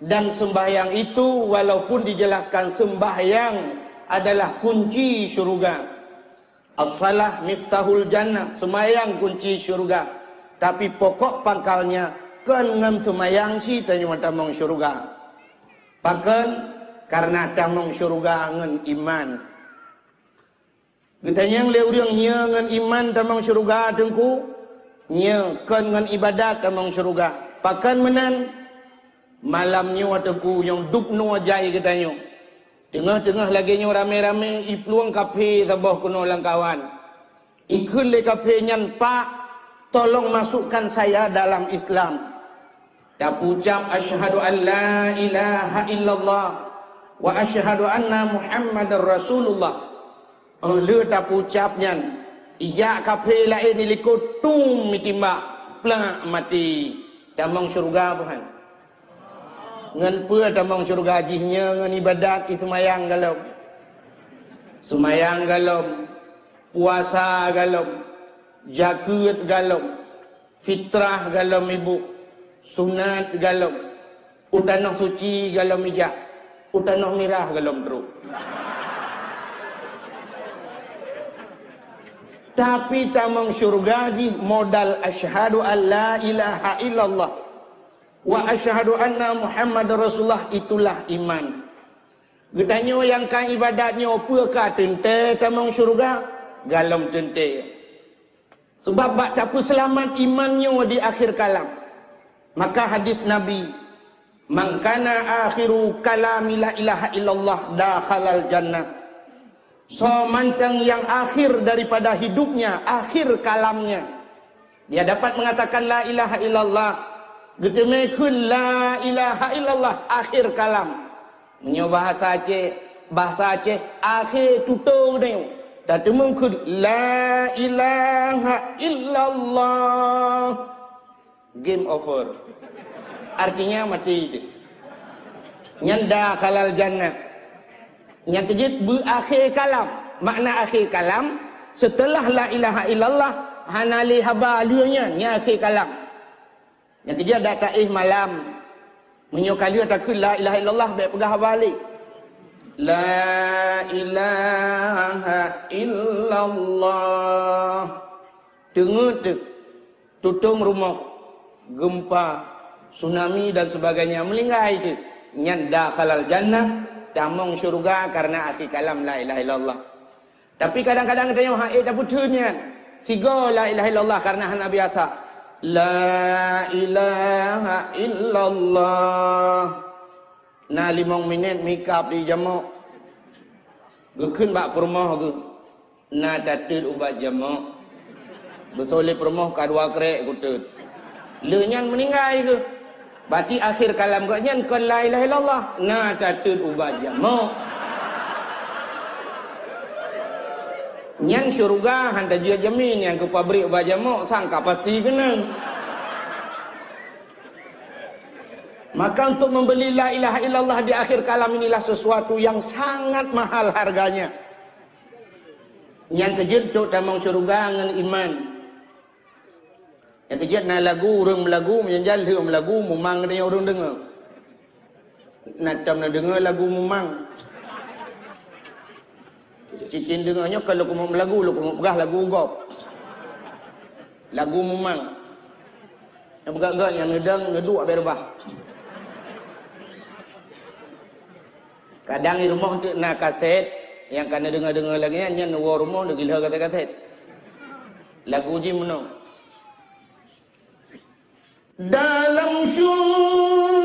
Dan sembahyang itu walaupun dijelaskan sembahyang adalah kunci syurga. As-salah miftahul jannah, sembahyang kunci syurga. Tapi pokok pangkalnya kan ngam sembahyang si tanya tamong syurga. Pakan karena tamong syurga ngan iman. Getanya le urang nya ngan iman tamong syurga tengku. Nya kan ngan ibadat tamong syurga. Pakan menan malamnya wataku yang duk no ajai katanya. Tengah-tengah lagi nyo rame-rame ipluang kafe sabah kuno langkawan. Ikut le kafe nyan pak, tolong masukkan saya dalam Islam. Tak ucap asyhadu an la ilaha illallah wa asyhadu anna Muhammadar Rasulullah. Le tak ucap nyan. Ijak kafe lain ni likut tum mitimbak plak mati. Tamang syurga Tuhan. Ngan pua tamang syurga jihnya ngan ibadat semayang galom. Semayang galom, puasa galom, zakat galom, fitrah galom ibu, sunat galom, utanah suci galom ijak, utanah mirah galom teruk. Tapi tamang syurga ji modal asyhadu an la ilaha illallah wa asyhadu anna Muhammadar Rasulullah, itulah iman. Getanya yang kan ibadatnya apa ka tente tamang syurga galom tente. Sebab bak tapu selamat imannya di akhir kalam. Maka hadis Nabi, man kana akhiru kalami la ilaha illallah dakhalal jannah. So mantang yang akhir daripada hidupnya, akhir kalamnya, dia dapat mengatakan la ilaha illallah. Getemekun la ilaha illallah akhir kalam. Menyo bahasa Aceh akhir tutup ni. Tak temungkun la ilaha illallah. Game over. Artinya mati itu. Nyanda khalal jannah. Yang kejut berakhir kalam. Makna akhir kalam, setelah la ilaha illallah, hanali haba lianya, ni akhir kalam. Yang kejut dah taih malam. Menyokali takut la ilaha illallah, baik pegah balik. La ilaha illallah. Dengar tu, tutung rumah, gempa, tsunami dan sebagainya, melinggai itu. Nyanda khalal jannah, tamong syurga karena akhir kalam la ilaha illallah. Tapi kadang-kadang katanya haid dah putusnya. Sigo la ilaha illallah karena hana biasa. La ilaha illallah. Na 5 minit mikap di jamak. Gekun bak perumah ke. Na tatul ubat jamak. Bersoleh perumah ka 2 krek kutut. Lenyan meninggal ke. Berarti akhir kalam kau nyan kon la ilaha illallah. Na tatut ubat jamak. Nyan syurga hantar dia jamin yang ke pabrik ubat jamak sangka pasti kena. Maka untuk membeli la ilaha illallah di akhir kalam inilah sesuatu yang sangat mahal harganya. Yang kejut tamang syurga dengan iman. Yang kejut na lagu orang melagu menyanjal dia melagu mumang dia orang dengar. Natam na dengar lagu mumang. Cicin dengarnya kalau aku mau melagu, lu mau pegah lagu gop. Lagu mumang. Yang begak-gak yang ngedang ngeduk abai rebah. Kadang di rumah untuk nak kaset yang kena dengar-dengar lagi nya nuwa rumah dah gila kata-kata. Lagu ji menang. Dalam syurga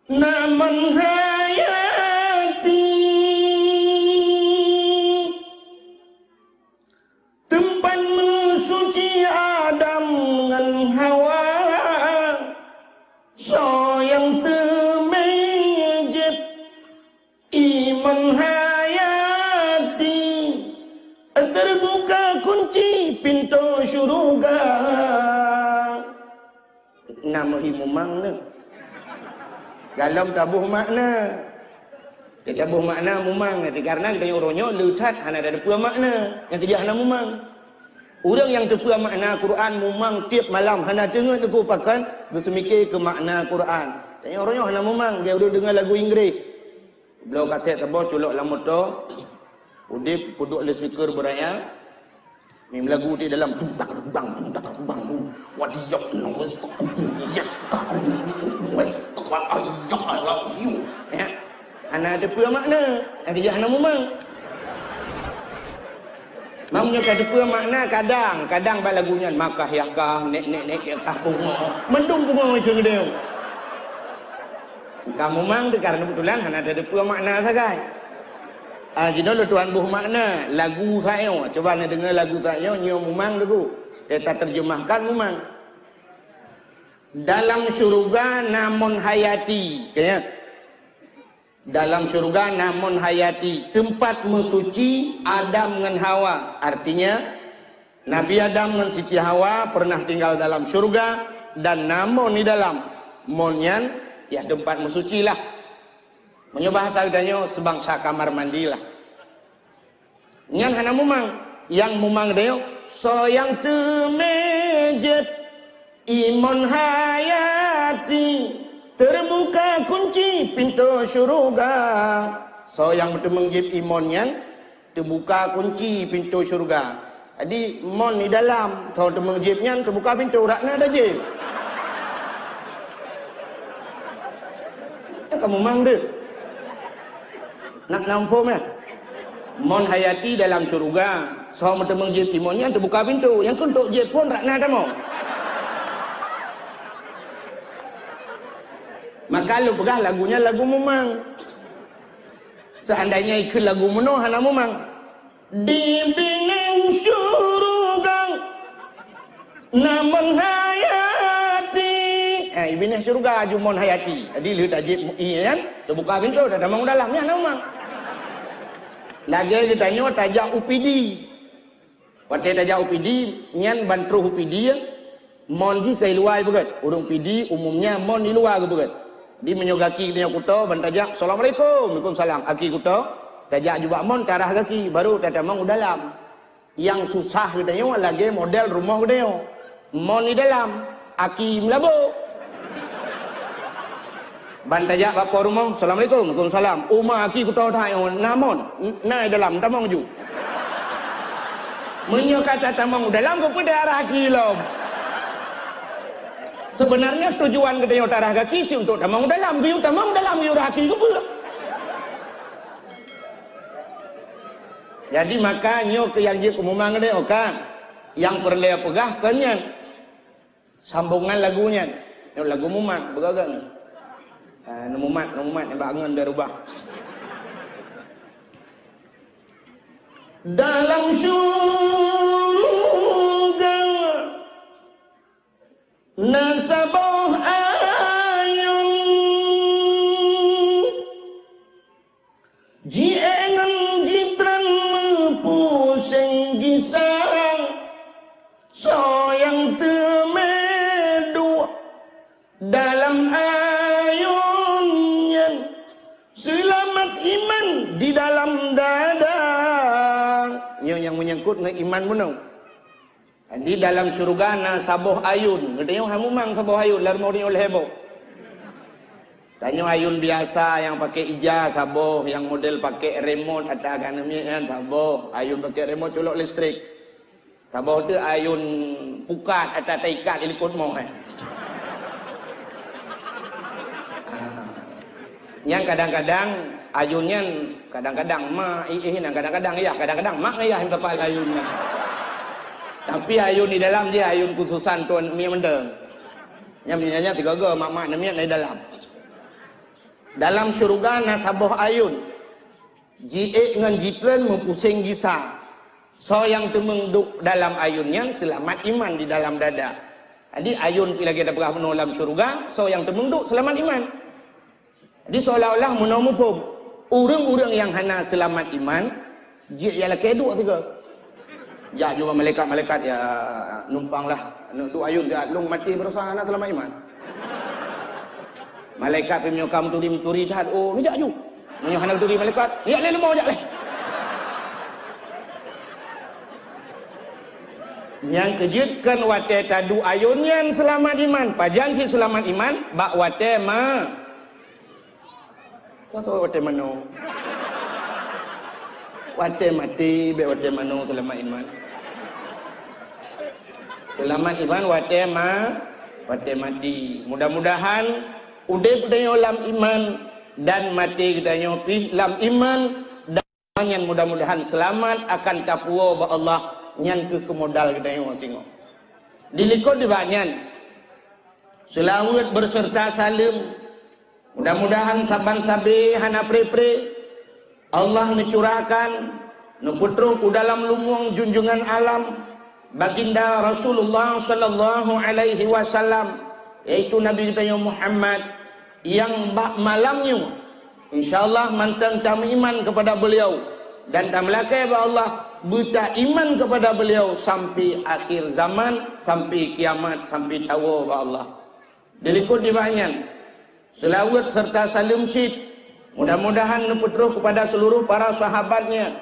naman hayati tempat suci Adam dengan Hawa so yang temejit iman hayati terbuka kunci pintu syurga. Nama himumang ni dalam tabuh makna. Tabuh makna mumang nanti karena kita orangnya lucat hana ada dua makna yang kerja hana mumang. Orang yang terpua makna Quran memang tiap malam hana dengar aku pakan bersemikir ke makna Quran. Tanya orangnya hana memang dia udah dengar lagu Inggeris. Belau kaset tebal culok dalam motor. Udip duduk di speaker beraya. Mim lagu di dalam tak bang wadiyok wes yes wes I love you. Ya. Hana terpua makna. Dia hana memang. Mamnya kada pun makna kadang bal lagunya makah yakah nek yakah bunga mendung bunga itu dia. Kamu mang tu karena betulan hana ada pun makna sagai. Jino lo tuan buh makna lagu saya coba nak dengar lagu saya nyo memang lagu kita terjemahkan memang dalam syurga namun hayati ya. Dalam syurga namun hayati tempat mensuci Adam dengan Hawa. Artinya Nabi Adam dengan Siti Hawa pernah tinggal dalam syurga dan namun di dalam monyan ya tempat mensuci lah. Menyoba bahasa katanya sebangsa kamar mandi lah. Nyan hana mumang yang mumang dia so yang temejet imun hayati terbuka kunci pintu syurga. So yang betul mengjib imonnya terbuka kunci pintu syurga. Jadi mon di dalam tau betul mengjibnya terbuka pintu rakna dah je. Kamu mang deh. Nak nampak meh? Mon hayati dalam syurga. So betul mengjib imonnya terbuka pintu. Yang kun tok je pun rakna dah mau. Maka lu pegah lagunya lagu memang. Seandainya ikut lagu menoh hana memang. Di bining syurga namun hayati. Bining syurga jumon hayati. Jadi lu tajib kan? Terbuka pintu dah damang dalamnya hana memang. Lagi ditanya tajak UPD. Waktu tajak UPD nyan bantru UPD mon ji kai luar begat. Urung PD umumnya mon di luar begat. Di menyogaki dia kuto bantajak assalamualaikum waalaikumsalam aki kuto tajak juga mon tarah kaki baru tatamang dalam yang susah katanya lagi model rumah dia mon di dalam aki melabo bantajak bapa rumah assalamualaikum waalaikumsalam umah aki kuto thayo namon nai dalam tamang ju menyokata tamang dalam ko arah aki lom. Sebenarnya tujuan kita yang tarah kaki si untuk tamang dalam view kaki ke pula. Jadi makanya ke yang dia kumumang dia kan yang perlu pegah kanyan sambungan lagunya. Yang lagu mumat begagan. Mumat yang bangun dia rubah. Dalam syurga nasabah ayun jiengan jitran mepusing gisang soyang temedu dalam ayunnya selamat iman di dalam dada yang menyangkut dengan iman menung. Di dalam syurga na sabuh ayun. Katanya hamumang sabuh ayun lar mau oleh heboh. Tanya ayun biasa yang pakai ija sabuh, yang model pakai remote atau aganamnya sabuh. Ayun pakai remote colok listrik. Sabuh tu ayun pukat atau taikat ilikut mau Yang kadang-kadang ayunnya kadang-kadang mak kadang-kadang ya kadang-kadang mak ya yang tepat ayunnya. Tapi ayun di dalam dia ayun khususan tuan mi mendeng. Yang minyak tiga go mak-mak namiat di dalam. Dalam syurga nasabuh ayun. Ji dengan jitren mempusing gisa. So yang temengduk dalam ayunnya selamat iman di dalam dada. Jadi ayun bila kita berah dalam syurga, so yang temengduk selamat iman. Jadi seolah-olah menomufum orang-orang yang hana selamat iman, dia ialah keduk tiga. Ya juga malaikat-malaikat ya numpanglah duk ayun dia long mati berusaha nak selamat iman. Malaikat penyokam turi tat oh ni jak ju. Menyo hendak turi malaikat, ya le mau jak le. Yang kejutkan wate tadu ayunyan selamat iman. Pajanji selamat iman. Bak wate ma. Kau tahu wate mano? Wate mati. Be wate mano selamat iman. Selamat iman wate ma. Wate mati. Mudah-mudahan udip kita lam iman. Dan mati kita nyopi lam iman. Dan mudah-mudahan selamat akan tapuwa ba Allah. Nyan ke modal kita yang singo. Dilikut di banyan. Selawat berserta salim. Mudah-mudahan saban sabi hana pre-pre. Allah necurahkan neputru ku dalam lumuang junjungan alam baginda Rasulullah sallallahu alaihi wasallam, yaitu Nabi kita yang Muhammad, yang bak malamnya insyaallah mantang tam iman kepada beliau dan tam lakai ba Allah buta iman kepada beliau sampai akhir zaman, sampai kiamat, sampai tawa ba Allah. Dilikut di banyan selawat serta salim cid. Mudah-mudahan neputruh kepada seluruh para sahabatnya,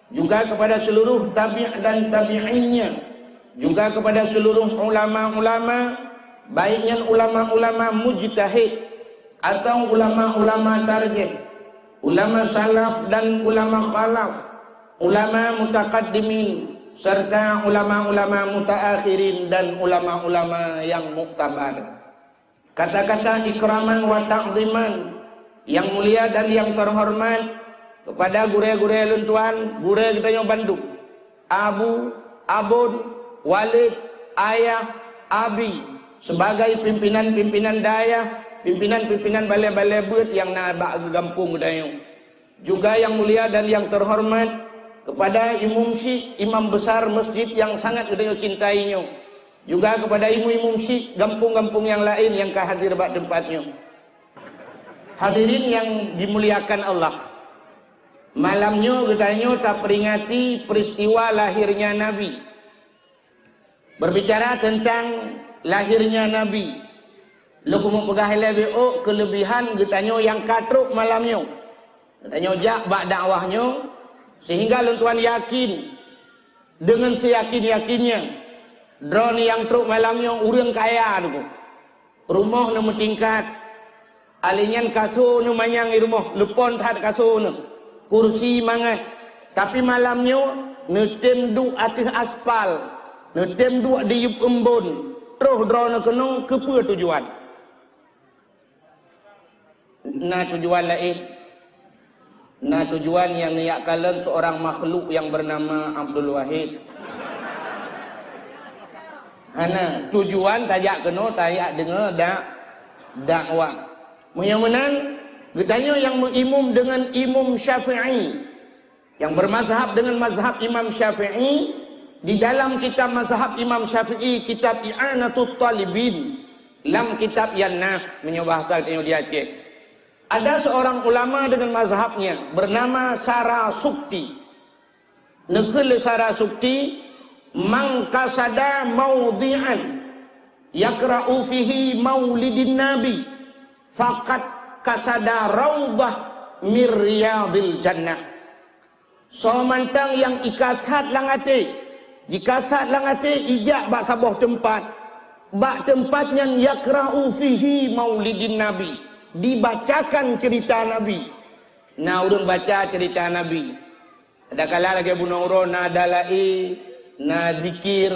juga kepada seluruh tabi' dan tabi'innya, juga kepada seluruh ulama-ulama, baiknya ulama-ulama mujtahid atau ulama-ulama tarjih, ulama salaf dan ulama khalaf, ulama mutaqaddimin serta ulama-ulama mutaakhirin dan ulama-ulama yang muktabar. Kata-kata ikraman wa ta'ziman yang mulia dan yang terhormat kepada gure-gure luntuan, gure kita yang Bandung, Abu, Abun, Walid, Ayah, Abi, sebagai pimpinan-pimpinan daya, pimpinan-pimpinan balai-balai bet yang nak gampung kita. Juga yang mulia dan yang terhormat kepada imam besar masjid yang sangat kita cintainya. Juga kepada imam syekh gampung-gampung yang lain yang kehadir bak tempatnya. Hadirin yang dimuliakan Allah, malamnya katanya tak peringati peristiwa lahirnya Nabi. Berbicara tentang lahirnya Nabi, lu mau pegah LBO kelebihan katanya yang katruk malamnya. Katanya jak bak dakwahnya sehingga lentuan yakin dengan seyakin-yakinnya drone yang truk malamnya urang kaya tu. Rumah nama tingkat alinyan kasur nu manyang di rumah lepon tahat kasur nu kursi mangat tapi malamnya netem du atas aspal netem du di yup embun terus drone kena kepa tujuan tujuan lain tujuan yang niat kalian seorang makhluk yang bernama Abdul Wahid. Hana tujuan tajak kena tajak dengar dakwah. Mudah-mudahan getanya yang mengimum dengan Imam Syafi'i, yang bermazhab dengan mazhab Imam Syafi'i, di dalam kitab mazhab Imam Syafi'i, kitab I'anatul Talibin, dalam kitab Yannah, menyebahasa dia cek. Ada seorang ulama dengan mazhabnya bernama Sarasukti. Nekul Sarasukti, man kasada maudhi'an yakra'u fihi maulidin nabi faqad kasada raudhah mir riyadil jannah. So mantang yang ikasat langate, jika sat langate ijak bak sabuh tempat, bak tempatnya yakra'u fihi maulidin nabi, dibacakan cerita nabi. Nah urang baca cerita nabi, ada kala lagi bunauro na dalai na zikir,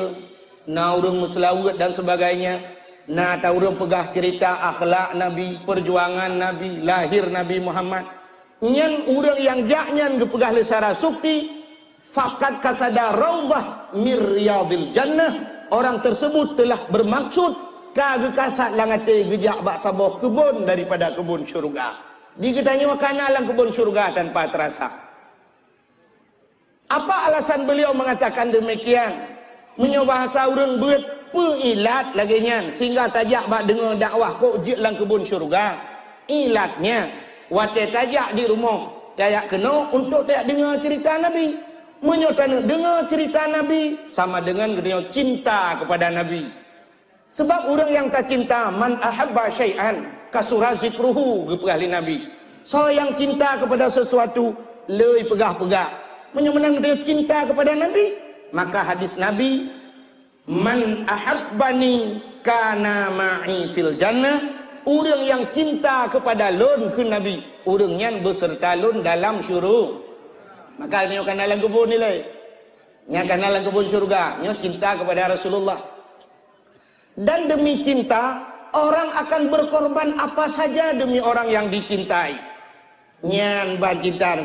na urang muslawat dan sebagainya, na ta urang pegah cerita akhlak Nabi, perjuangan Nabi, lahir Nabi Muhammad. Nyan urang yang jaknyan gepegah le Sarasukti, faqad kasada raudhah mir riyadil jannah. Orang tersebut telah bermaksud ka gekasat langate gejak bak saboh kebun daripada kebun syurga. Diketanya makana lang kebun syurga tanpa terasa. Apa alasan beliau mengatakan demikian? Menyobahasa urang buat pengilat lagi nyan sehingga tajak bak dengar dakwah kok jik lang kebun syurga. Ilatnya wate tajak di rumah tajak kena untuk tajak dengar cerita Nabi. Menyotana dengar cerita Nabi sama dengan dia cinta kepada Nabi. Sebab orang yang tak cinta, man ahabba syai'an kasura zikruhu gepegah Nabi. So yang cinta kepada sesuatu lebih pegah-pegah. Menyemenang dia cinta kepada Nabi, maka hadis Nabi Man ahabbani kana ma'i fil jannah. Orang yang cinta kepada lun ke Nabi, orangnya beserta lun dalam syurga. Maka ni akan dalam kebun ni lah. Ni akan dalam kebun syurga. Ni cinta kepada Rasulullah. Dan demi cinta, orang akan berkorban apa saja demi orang yang dicintai. Nyan ban cinta.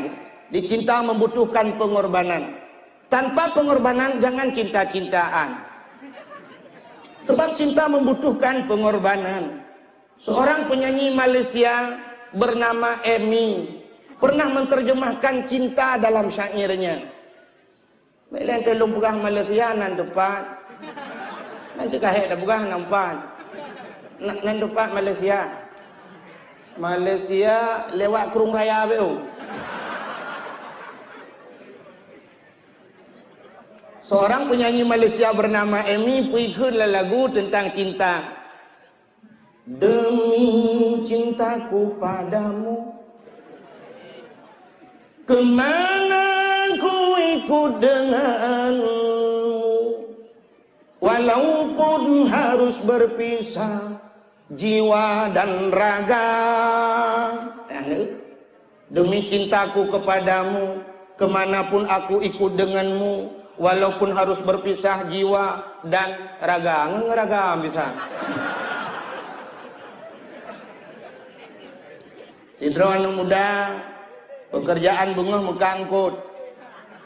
Dicinta membutuhkan pengorbanan. Tanpa pengorbanan jangan cinta-cintaan. Sebab cinta membutuhkan pengorbanan. Seorang penyanyi Malaysia bernama Amy pernah menerjemahkan cinta dalam syairnya. Bila ente lu pegah Malaysia nan depan. Nanti kahek dah pegah nampak. Nan depan Malaysia. Malaysia lewat Kurung Raya beu. Seorang penyanyi Malaysia bernama Amy puikeun lagu tentang cinta. Demi cintaku padamu, kemana ku ikut denganmu, walaupun harus berpisah jiwa dan raga. Demi cintaku kepadamu, kemanapun aku ikut denganmu, walaupun harus berpisah jiwa dan raga. Ngeraga bisa. Sidro anu muda, pekerjaan bunga muka angkut.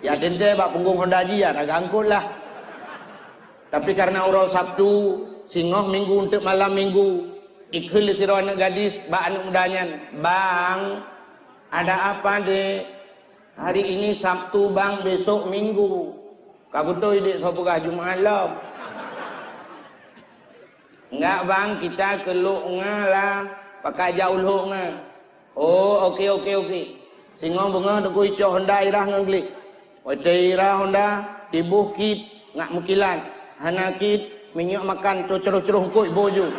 Ya tente bak punggung Honda Haji ya, agak angkut lah. Tapi karena urau Sabtu, singoh minggu untuk malam minggu, ikhul sidro anak gadis, bak anak mudanya. Bang, ada apa dek? Hari ini Sabtu bang, besok minggu. Kabutoy dek, sobukah Jumat malam. Enggak bang, kita keluk ngalah, pakai jauh luk ngah. Oh, okey. Singo bunga deku ico Honda irah ngenglik. Wate irah Honda di bukit ngak mukilan. Hanakit minyak makan ceruh-ceruh koi boju.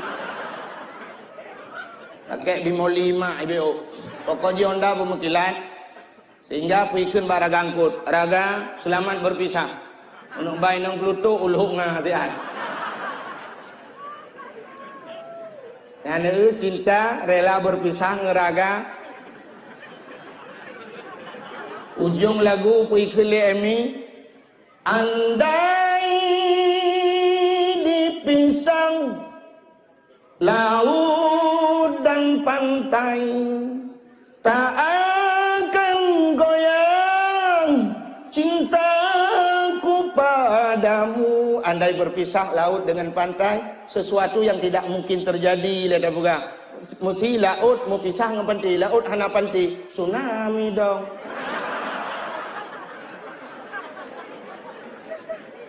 Pakai bimo 5 ibu. Pokok ji Honda pemukilan. Sehingga puikeun baraga angkut. Raga selamat berpisah. Untuk bayi nang Pluto ulhuk ngah hati-hati. Yang cinta rela berpisah ngeraga. Ujung lagu puikeun Amy, andai dipisah laut dan pantai, tak akan goyang cintaku padamu. Andai berpisah laut dengan pantai, sesuatu yang tidak mungkin terjadi. Lihat bukan? Mesti laut mau pisah dengan pantai, laut hana pantai, tsunami dong.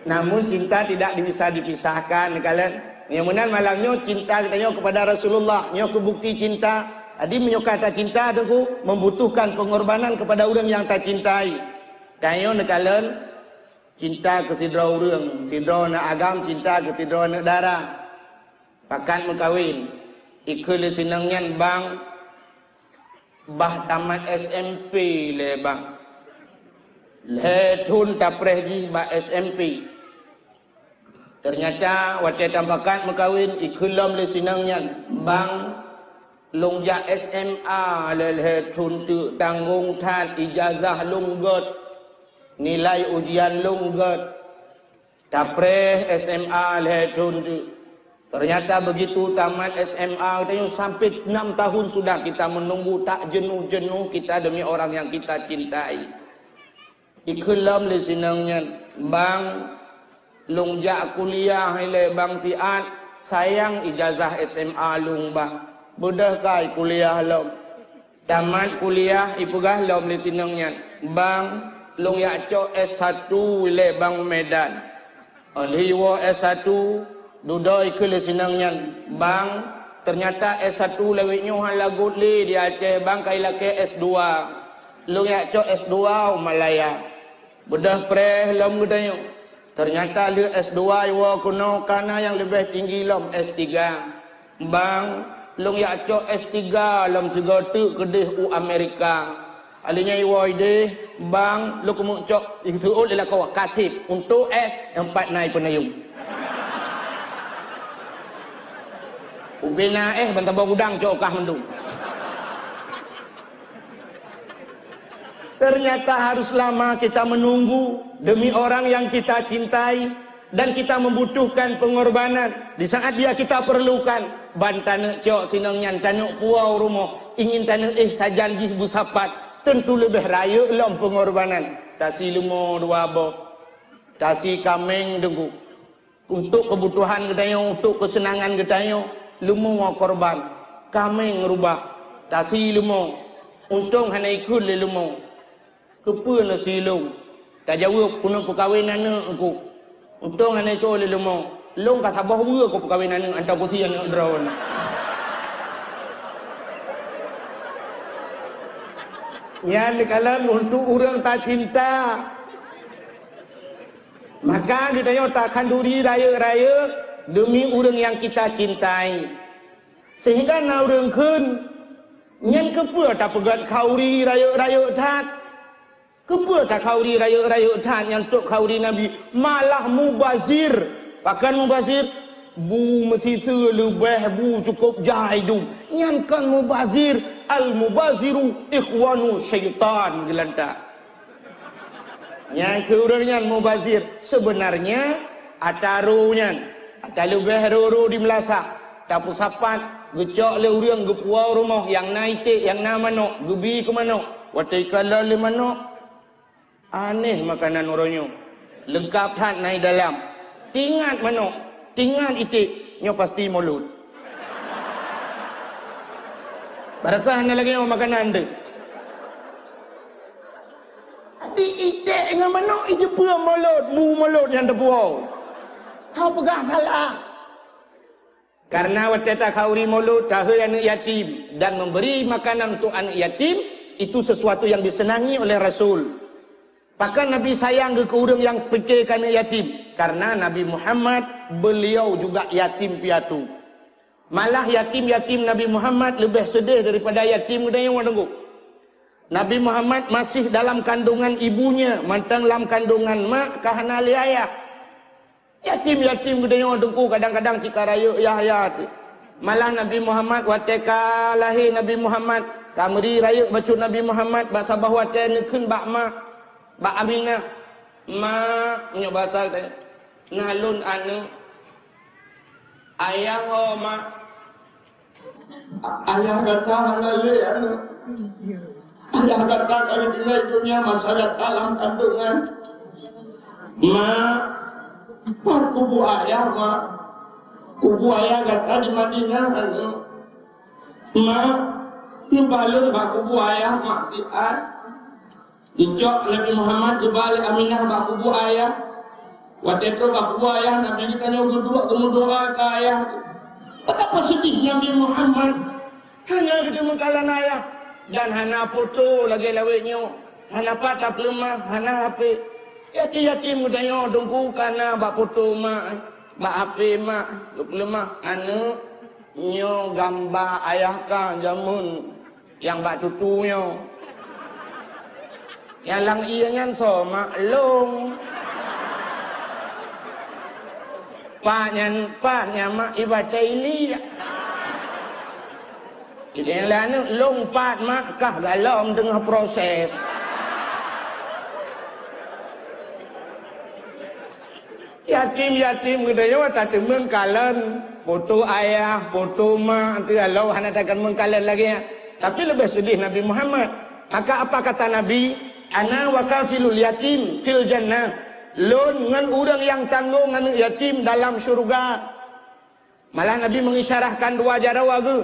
Namun cinta tidak bisa dipisahkan kalian. Yang menan malamnya cinta kita kepada Rasulullah, nyo kebukti cinta. Adi menyokata cinta tu membutuhkan pengorbanan kepada orang yang tak cintai. Kayo kalian cinta ke sidra urang, sidra nak agam cinta ke sidra nak darah. Pakat mengkawin. Ikul senangnya bang bah tamat SMP le bang. Le tun tapreh di bah SMP. Ternyata waktu tampakan mengkawin ikulam le senangnya bang longja SMA le tun tu tanggung tan ijazah lunggot. Nilai ujian lunggot. Tapreh SMA le tun tu. Ternyata begitu tamat SMA katanya sampai 6 tahun sudah kita menunggu tak jenuh-jenuh kita demi orang yang kita cintai. Ikulam le senangnya bang lungjak kuliah ile bang siat sayang ijazah SMA lung bang. Budah kai kuliah lom. Tamat kuliah ipugah lom le senangnya bang lung yak cok S1 ile bang Medan. Liwo S1 dudoi ke le senangnya bang ternyata S1 lewitnya halagut li di Aceh bang kai lake S2 lu yak cok S2 Malaya bedah preh lom gudanya ternyata lu S2 iwa kuno kana yang lebih tinggi lom S3 bang lu yak cok S3 lom segotu kedih u Amerika alinya iwa ide bang lu kemuk cok itu ul ila kau kasih untuk S4 naik penayung. Ubena bantar gudang cokah mendung. Ternyata harus lama kita menunggu demi orang yang kita cintai dan kita membutuhkan pengorbanan. Di saat dia kita perlukan, ban tanah cok sinangnya tanah puau rumah, ingin tanah sajan gih busapat, tentu lebih raya lom pengorbanan. Tasi lumo dua boh, tasi kameng dengku. Untuk kebutuhan gedayo, untuk kesenangan gedayo, lumo mau korban. Kameng ngerubah, tasi lumo, untung hana ikut le lumo. Kepa na silong. Tak jawab kuno perkahwinan aku. Untung hana cole lumo. Long ka sabah bua ko perkahwinan antau ko sian drone. Yang dikalan untuk orang tak cinta. Maka kita yo takkan duri raya-raya demi orang yang kita cintai. Sehingga na orang kun nyen kepa tak pegat kauri raya-raya tat. Kepa tak kauri raya-raya tat yang tok kauri Nabi malah mubazir. Bahkan mubazir bu mesti selebih bu cukup jahidum. Nyan kan mubazir al-mubaziru ikhwanu syaitan gelanta. Yang keurangnya mubazir sebenarnya atarunya atalubeh roro di melasah tapi sapat gecok le urang gepuau rumah yang naite yang nama no gebi ke mano watai kala le mano aneh makanan oronyo lengkap hat naik dalam tingat mano tingat itik nyo pasti mulut barakah anda lagi mau makanan anda di itik dengan mano itu pun mulut bu mulut yang terbuau kau pegah salah karena wateta kauri mulut tahu anak yatim dan memberi makanan untuk anak yatim itu sesuatu yang disenangi oleh Rasul. Bahkan Nabi sayang ke orang yang fikirkan yatim. Karena Nabi Muhammad, beliau juga yatim piatu. Malah yatim-yatim Nabi Muhammad lebih sedih daripada yatim yang menunggu. Nabi Muhammad masih dalam kandungan ibunya. Mantang dalam kandungan mak kahana ayah. Yatim-yatim yang menunggu kadang-kadang cikaraya Yahya. Malah Nabi Muhammad wateka lahir Nabi Muhammad. Kamri raya baca Nabi Muhammad. Bahasa bahawa nekun bak mak. Bak Aminah mak nyo bahasa teh nalun anu ayah ho mak ayah datang lele anu ayah datang dari dunia masyarakat dalam kandungan mak par kubu ayah mak kubu ayah kata di Madinah anu mak nibalun bak kubu ayah mak siat Ijok Nabi Muhammad dibalik Aminah bakubu ayah. Waktu itu bakubu ayah Nabi kita kemudian doa ke ayah. Betapa sedih Nabi Muhammad hanya ketemu kalan ayah dan hana foto lagi lawetnya, hana patah lemah, hana HP. Yatim mudanya dongku karena bak foto mak, bak HP mak, lemah. Anu nyo gambar ayah kan jamun yang bak tutunya. Yang lang iangan so maklum paknya mak ibadah ini yang lain lompat mak kah dalam tengah proses yatim gedaya tak temen kalen foto ayah foto mak nanti Allah hanya takkan mengkalen lagi tapi lebih sedih Nabi Muhammad. Maka apa kata Nabi? Ana wa kafilul yatim fil jannah. Lun ngan orang yang tanggung ngan yatim dalam syurga. Malah Nabi mengisyarahkan dua jarawa ge.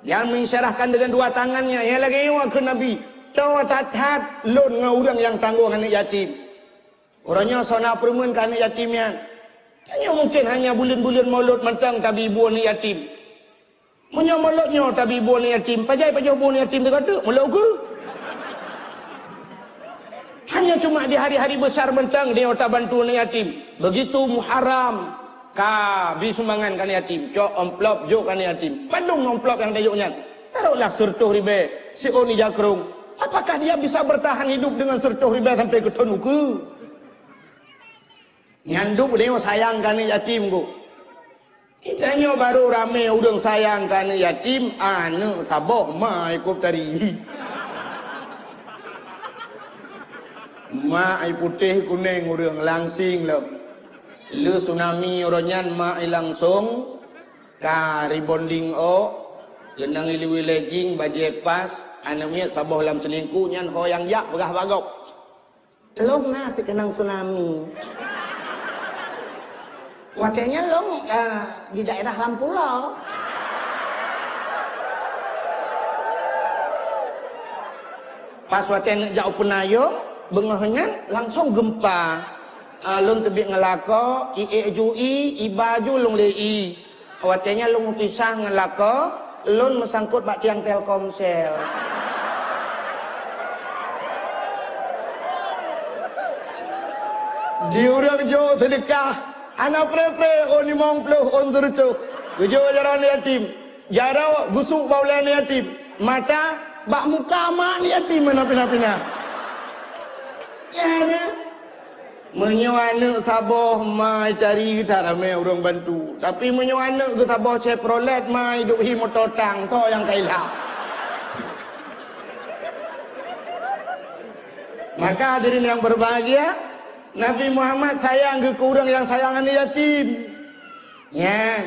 Yang mengisyarahkan dengan dua tangannya. Yang lagi yang ke Nabi. Tawa tathat lun ngan orang yang tanggung ngan yatim. Orangnya sona permen kan yatimnya. Hanya mungkin hanya bulan-bulan maulud mentang tapi ibu ni yatim. Punya mauludnya tapi ibu ni yatim. Pajai ibu ni yatim dia kata, maulud ke? Hanya cuma di hari-hari besar mentang dia tak bantu anak yatim. Begitu Muharram ka bi sumbangan kan yatim. Cok amplop juk kan yatim. Padung amplop yang dayuknya. Taruhlah sertuh ribe si oni jakrung. Apakah dia bisa bertahan hidup dengan sertuh ribe sampai ke tonu ke? Nyanduk dia sayang kan yatim ku. Itanya baru rame udang sayang kan yatim, anak saboh mai kop tari. Ma ai putih kuning urang langsing lah. Lu tsunami oronyan ma ai langsung ka rebonding o genang iliwi legging baje pas anamnya saboh lam selingkuh nyan hoyang yak begah bagok. Long nasi kenang tsunami. Wakilnya long di daerah Lampulau. Pas wakil jauh penayung, bengahnya langsung gempa. Long tebik ngelako, jui, ibaju long lei. Wakilnya long pisah ngelako, long mesangkut bak tiang Telkomsel. Diurang jauh sedekah. Anak pre-pre, on imong peluh, on tercuh. Ujo jaran yatim. Jarau busuk baulan yatim. Mata, bak muka mak ni yatim mana pina-pina. Ya ni. Menyo anak saboh mai cari kita ramai orang bantu. Tapi menyo anak ke saboh Chevrolet mai duk hi motor tang. So yang kailap. Maka hadirin yang berbahagia, Nabi Muhammad sayang ke orang yang sayangan yatim. Ya.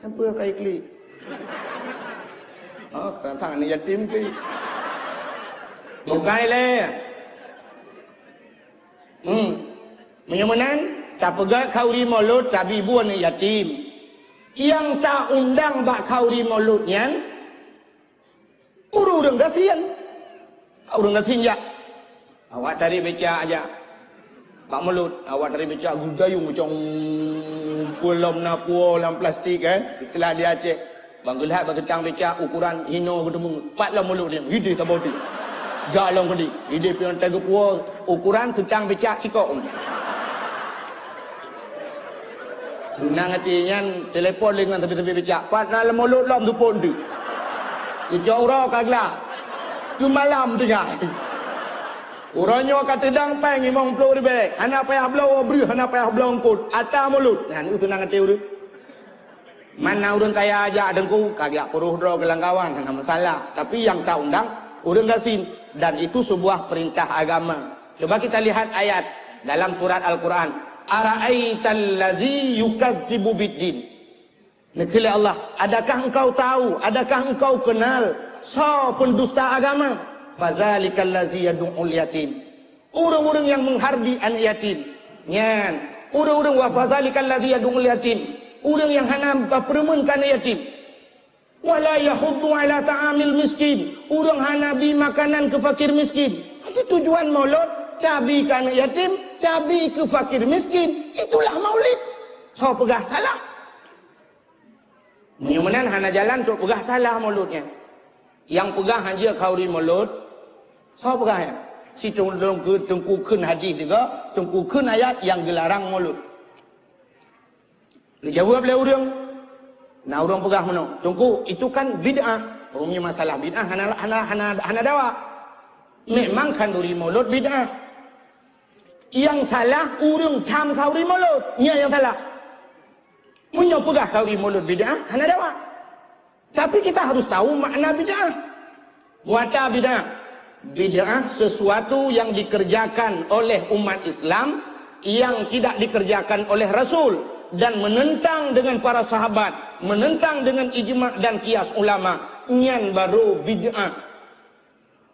Apa kai klik? Oh, kata ni yatim klik. Bukai le. Menyamanan tak pegat kauri mulut tapi buan yatim. Yang tak undang bak kauri mulutnya urang kasihan. Urang kasihan ya. Awak tadi baca aja. Pak mulut, awak dari becak gudayung macam pulam napuo dalam plastik istilah dia Aceh. Bang lihat bang ketang becak ukuran hino ketemu 4 lam mulut dia. Hidi saboti. Jalan kedi. Hidi pion tega puo ukuran sedang becak cikok. Senang hatinya telefon dengan tepi-tepi becak. 4 lam mulut lam tu pon tu. Ijau ro kaglah. Tu malam tinggal. Uranyo kata dang peng imong plo ribe. Hana payah blau bru, hana payah blau ngkut. Ata mulut. Nah, itu senang hati urut. Mana urang kaya aja dengku kagak puruh dro gelangkawan, hana masalah. Tapi yang tak undang urang gasin dan itu sebuah perintah agama. Coba kita lihat ayat dalam surat Al-Qur'an. Ara'aital ladzi yukadzibu biddin. Nekili Allah, adakah engkau tahu, adakah engkau kenal so pendusta agama? Fazalikal ladzi yad'ul yatim. Orang-orang yang menghardi anak yatim. Nyan, orang-orang wa fazalikal ladzi yad'ul yatim. Orang yang hana permenkan yatim. Wala yahuddu ala ta'amil miskin. Orang hana bi makanan ke fakir miskin. Itu tujuan maulid, tabi ke anak yatim, tabi ke fakir miskin. Itulah maulid. So pegah salah. Menyamanan hana jalan untuk pegah salah maulidnya. Yang pegah hanja kauri maulid. So pegah ya. Si tengkukan hadis juga, tengkukan ayat yang gelarang maulid. Dijawab oleh orang. Nah orang pegah mana? Tunggu, itu kan bid'ah. Umumnya masalah bid'ah hana dawa. Memang kan duri maulid bid'ah. Yang salah orang tam kauri maulid. Nya yang salah. Punya pegah kauri maulid bid'ah hana dawa. Tapi kita harus tahu makna bid'ah. Wata bid'ah. Bid'ah sesuatu yang dikerjakan oleh umat Islam yang tidak dikerjakan oleh Rasul dan menentang dengan para sahabat, menentang dengan ijma' dan kias ulama. Nyan baru bid'ah.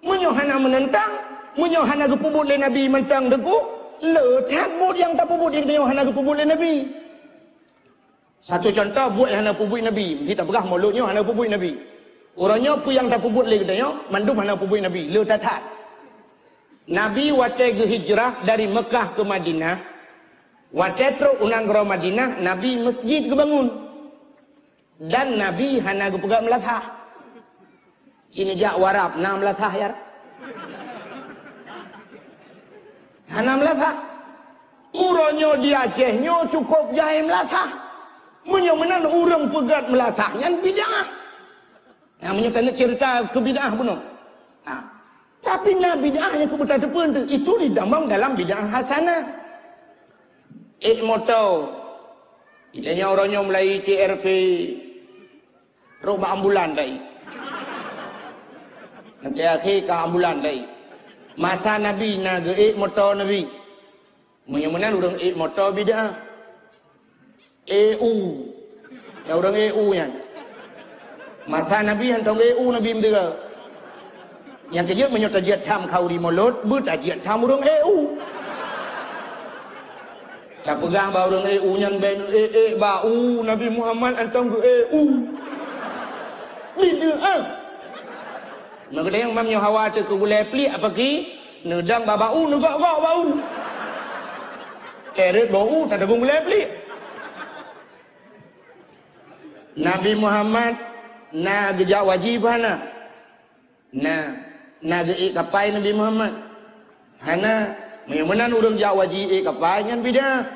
Menyohana menentang, menyohana kepubut oleh Nabi mentang deku, letak bud yang tak pubut yang menyohana kepubut oleh Nabi. Satu contoh buat hana pubut Nabi, kita pegah mulutnya hana pubut Nabi. Orangnya pu yang tak pubut oleh katanya, mandum hana pubut Nabi, letak. Nabi waktu hijrah dari Mekah ke Madinah, waktu teruk unang ke Madinah, Nabi masjid kebangun. Dan Nabi hana kepegang melatah. Sini jak warap, na melatah ya. Hana melatah. Uronyo di Acehnya cukup jahil melatah. Menyomenan urang pegat melatahnya bid'ah. Yang menyatakan cerita kebid'ah pun. Nah, tapi bid'ah yang kebetulan depan tu, itu didambang dalam bid'ah hasanah. Moto Itanya orangnya mulai CRV roba ambulan dai. Nanti akhir ke ambulan dai. Masa Nabi nak motor Nabi. Menyemenan orang motor bid'ah. EU. Ya orang EU yang. Masa Nabi yang tahu EU Nabi mendera. Yang kejut menyatajiat tam kau di mulut, bertajiat tam orang EU. Tak pegang bau orang EU yang benu bau Nabi Muhammad antang ke EU. Bid'ah. Maka yang mamnya hawa tu ke gulai pelik apa ki? Nedang babau negak bau. Keret bau tak ada gulai pelik. Nabi Muhammad na gejak wajib hana. Na ge kapai Nabi Muhammad. Hana menan urang jak wajib kapai ngan bidah.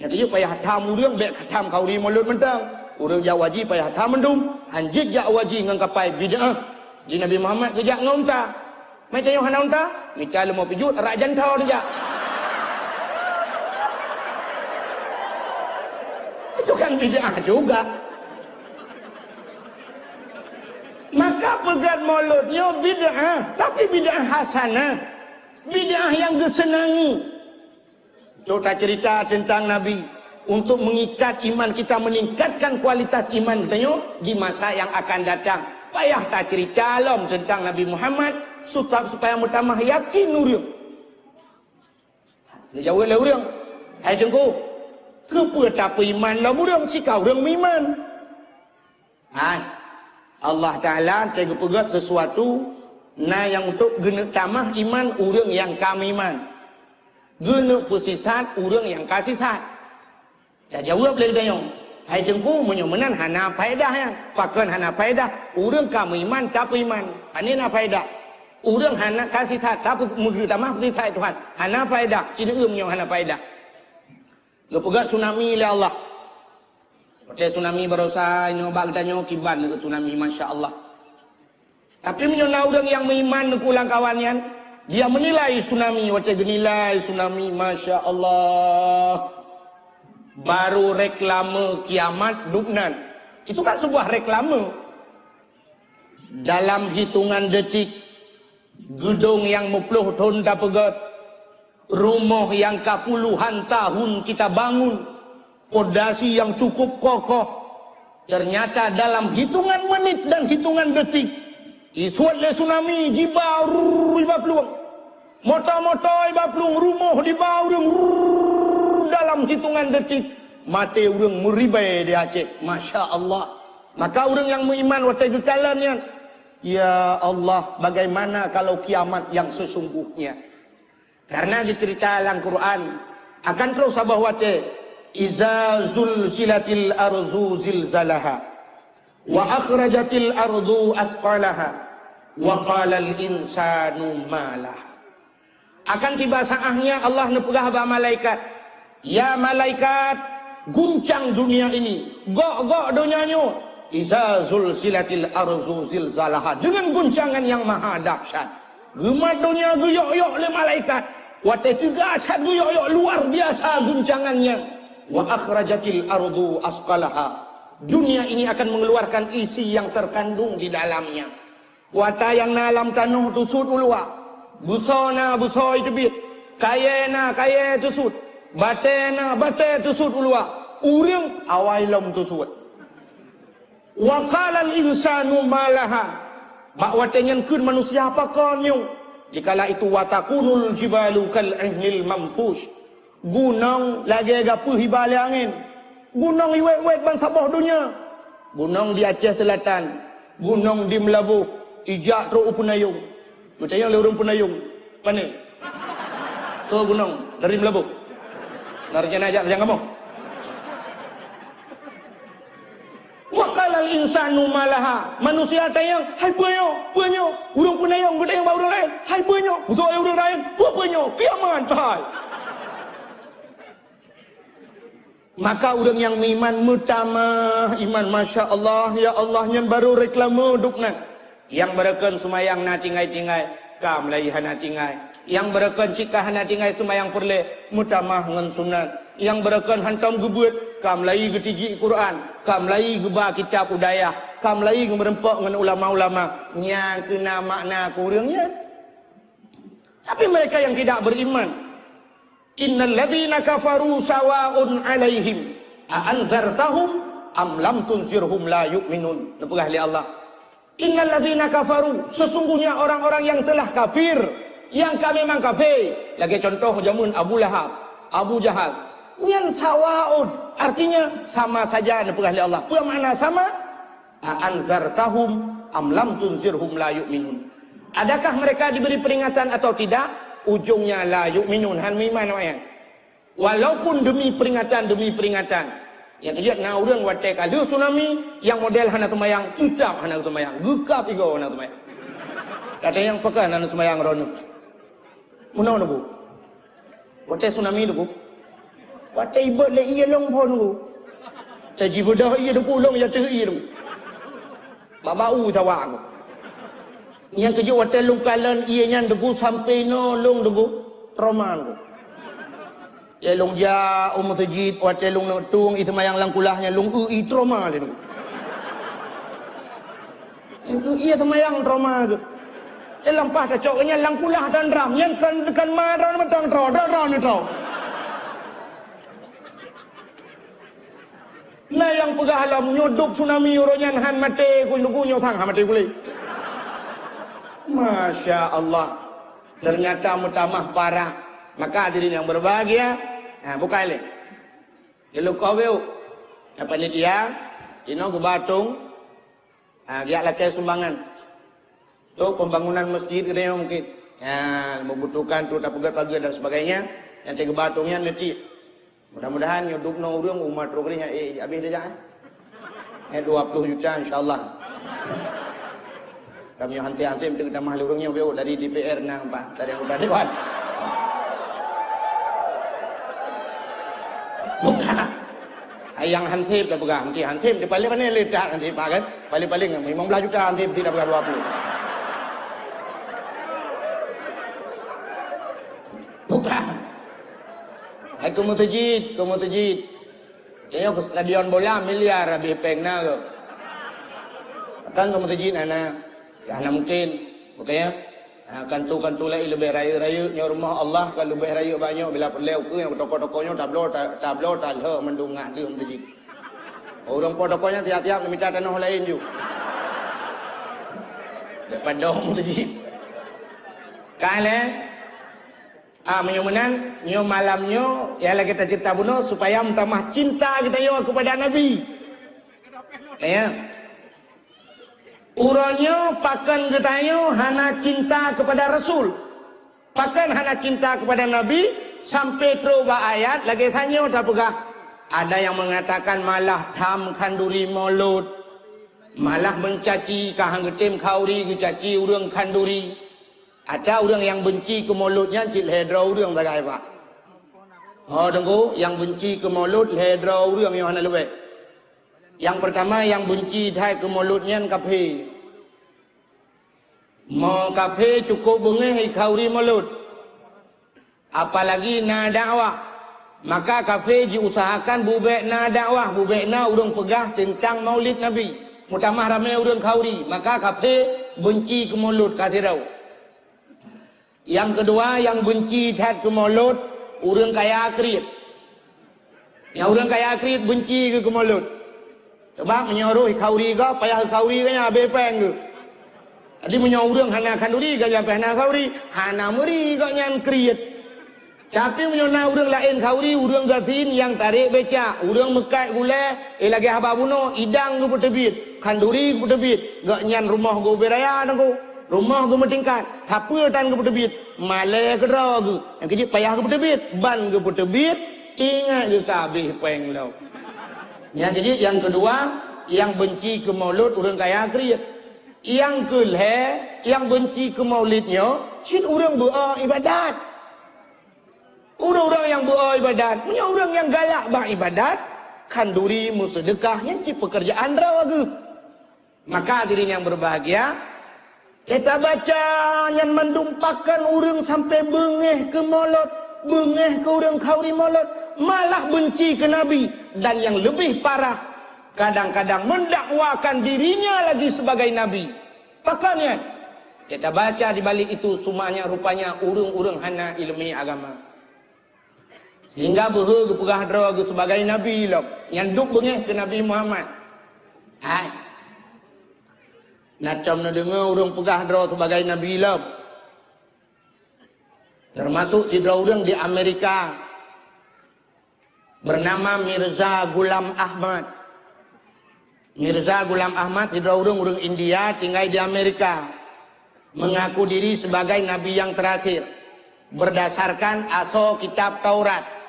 Yang tu payah hatam urang bek hatam kau di mulut mentang. Urang jak wajib payah hatam mendum. Hanjit jak wajib ngan kapai bidah. Di Nabi Muhammad gejak ngonta. Mai tayo hana unta, minta lemo pijut rak jantau dia. Itu kan bidah juga. Maka pegat mauludnya bid'ah, tapi bid'ah hasanah. Bid'ah yang disenangi. Kita cerita tentang Nabi untuk mengikat iman kita, meningkatkan kualitas iman kita di masa yang akan datang. Payah tak cerita alam tentang Nabi Muhammad supaya mutamah yakin nurung. Jauh lah urang. Hai tengku. Kepa tak iman lah urang, cikau urang iman. Hai. Allah Ta'ala tega pegat sesuatu na yang untuk guna tamah iman urang yang kami iman. Guna pusisat urang yang kasih sat. Dah jawab lagi dah yang. Hai tengku menyomenan hana faedah yang. Pakan hana faedah. Urang kami iman tapi iman. Ini na faedah. Urang hana kasih sat tapi mengguna tamah pusisat Tuhan. Hana faedah. Cina yang hana faedah. Lepegat tsunami oleh Allah. Pada tsunami berusaha nyobak kita kiban ke tsunami, Masya Allah. Tapi menyona orang yang beriman kulang kawannya, dia menilai tsunami, waktu genilai tsunami, Masya Allah. Baru reklame kiamat duknan. Itu kan sebuah reklame. Dalam hitungan detik, gedung yang 10 tahun dah pegat, rumah yang kapuluhan tahun kita bangun, fondasi yang cukup kokoh, ternyata dalam hitungan menit dan hitungan detik isuat le tsunami jibau iba peluang motor-motor iba peluang rumah di bawah dalam hitungan detik mati urang meribai di Aceh. Masya Allah. Maka orang yang beriman waktu gekalannya, ya Allah, bagaimana kalau kiamat yang sesungguhnya? Karena dicerita dalam Quran akan terus sabah wate Iza zulzilatil arzu zilzalaha wa akhrajatil ardu asqalaha wa qalal insanu malaha. Akan tiba saatnya Allah nepegah ba malaikat, ya malaikat, guncang dunia ini, gok dunianya. Iza zulzilatil arzu zilzalaha, dengan guncangan yang maha dahsyat. Gemat dunia guyok-yok oleh malaikat. Watai tiga cat guyok-yok luar biasa guncangannya. Wa akhrajatil ardu asqalaha. Dunia ini akan mengeluarkan isi yang terkandung di dalamnya. Wata yang nalam tanah tusut ulua. Busona busoi tebit. Kayena kaya tusut. Batena bate tusut ulua. Urang awailom tusut. Wa qalal insanu malaha. Bak watenyan kun manusia apa konyong. Dikala itu watakunul jibalu kal ihnil mamfush. Gunung lagi gapuh hibali angin. Gunung iwet-wet bang sabah dunia. Gunung di Aceh Selatan. Gunung di Melabuh. Ijak teruk Punayung. Betul yang lorong Punayung. Mana? So gunung dari Melabuh. Narjana ajak sayang kamu. Waqalal insanu malaha. Manusia tayang, hai banyak. Urang Punayung betul yang baru lain. Hai banyak. Betul yang urang lain. Banyak. Kiamat hai. Maka orang yang beriman mutamah iman, Masya Allah, ya Allah yang baru reklame dukna. Yang berakan semayang na tinggai-tinggai, kam laihan na tinggai. Yang berekan cikah hana tinggal semayang perle mutamah ngan sunat. Yang berekan hantam gebut kam lai getiji Quran, kam lai geba kitab udayah, kam lai merempak ngan ulama-ulama yang kena makna kurangnya. Tapi mereka yang tidak beriman, innal ladzina kafaru sawa'un 'alaihim a anzartahum am lam tunzirhum la yu'minun. Nepegah li Allah. Innal ladzina kafaru, sesungguhnya orang-orang yang telah kafir, yang kami memang kafir. Lagi contoh jamun Abu Lahab, Abu Jahal. Nyan sawaun, artinya sama saja. Nepegah li Allah. Apa makna sama? Anzartahum am lam tunzirhum la yu'minun. Adakah mereka diberi peringatan atau tidak? Ujungnya la yu'minun, han miman wayan. Walaupun demi peringatan. Yang kejut na urang watek ada tsunami yang model hana tumayang tutap hana tumayang gekap igo hana tumayang. Ada yang pekan hana tumayang rono. Munau nubu. Watek tsunami nubu. Watek ibad le iya long pon nubu. Taji bedah iya nubu long ya teh iya nubu. Babau sawang. Yang kejut watek long kalan iya nyan dugu sampai no long dugu trauma nubu. Ya long ja masjid watel long tung itu mayang langkulahnya long i trauma dia. Itu iya temayang trauma tu. Lampah ta coknya langkulah dan ram yang kan marah mentang tro ni tro. Nah yang pegah alam nyoduk tsunami uronyan han mate ku nyo sang ha mate kulai. Masya Allah. Ternyata mutamah parah. Maka hadirin yang berbahagia, buka ini. Kalau kau apa ni dia? Ino ke Batung, dia laki sumbangan. Tu pembangunan masjid dia mungkin. Membutuhkan tu tak pegat-pegat dan sebagainya. Yang ke Batungnya nanti. Mudah-mudahan nyuduk no urang umat rokrinya habis dia 20 juta insyaallah. Kami hanti-hanti kita mahal urangnya dari DPR nang Pak, dari anggota dewan. Bukan. Yang hansip dah pegang. Hansip dia paling letak hansip kan. Paling-paling 15 juta hansip tidak pegang 20. Bukan. Ke masjid. Dia ke stadion bola miliar habis pengna ke. Kan ke masjid ana. Ya mungkin. Bukannya kantu lai lebih raya nya rumah Allah kan lebih raya banyak bila perlu ke yang toko-tokonya tablo talha mendungak dia masjid. Orang tokonya tiap-tiap minta tanah lain ju. Daripada masjid. Kale menyumenan nyo malamnya ya lagi kita cerita bunuh supaya menambah cinta kita yo kepada Nabi. Ya. Uranya pakan getanyo hana cinta kepada Rasul. Pakan hana cinta kepada Nabi sampai teruba ayat lagi tanya tak pegah. Ada yang mengatakan malah tham kanduri maulud. Malah mencaci kahang getim kauri gecaci urang kanduri. Ada orang yang benci ke mauludnya cik hedra urang tak apa. Oh tunggu yang benci ke maulud hedra urang yang hana lebih. Yang pertama yang benci dhai ke mulutnya kafe. Mau kafe cukup bengih kauri mulut. Apalagi na dakwah. Maka kafe diusahakan bubek na dakwah, bubek na urang pegah tentang Maulid Nabi. Mutamah ramai urang kauri, maka kafe benci ke mulut kasirau. Yang kedua yang benci dhai ke mulut urang kaya akrit. Yang urang kaya akrit benci ke mulut. Sebab menyuruh kauri ke, payah kauri ke nya habis peng ke. Jadi menyuruh hana kanduri ke nya hana kauri, hana meri ke nya kriet. Tapi menyuruh urang lain kauri, urang gasin yang tarik beca, urang mekat gula, lagi haba bunuh, idang ke petebit, kanduri ke petebit, gak nyan rumah go beraya nangku. Rumah go metingkat, siapa tan ke petebit, malai ke ragu. Yang kejip payah ke petebit, ban ke petebit, ingat ke habis peng lau. Yang jadi yang kedua yang benci ke maulud orang kaya kriat. Yang kelhe yang benci ke maulidnya cit orang berdoa ibadat. Orang-orang yang berdoa ibadat, punya orang yang galak bah ibadat, kanduri musedekah yang cip pekerjaan rawagu. Maka hadirin yang berbahagia, Kita baca yang mendumpakan orang sampai bengeh ke molot, bengeh ke orang kauri molot, malah benci ke Nabi. Dan yang lebih parah, kadang-kadang mendakwakan dirinya lagi sebagai Nabi. Makanya kita baca di balik itu semuanya rupanya urung-urung hana ilmi agama. Sehingga berhe pegah dra sebagai Nabi lok, yang duk bengeh ke Nabi Muhammad. Hai. Nacam na dengar urang pegah dra sebagai Nabi lok. Termasuk cidra urang di Amerika bernama Mirza Ghulam Ahmad. Mirza Ghulam Ahmad cidra urang India tinggal di Amerika. Mengaku diri sebagai Nabi yang terakhir berdasarkan asal kitab Taurat.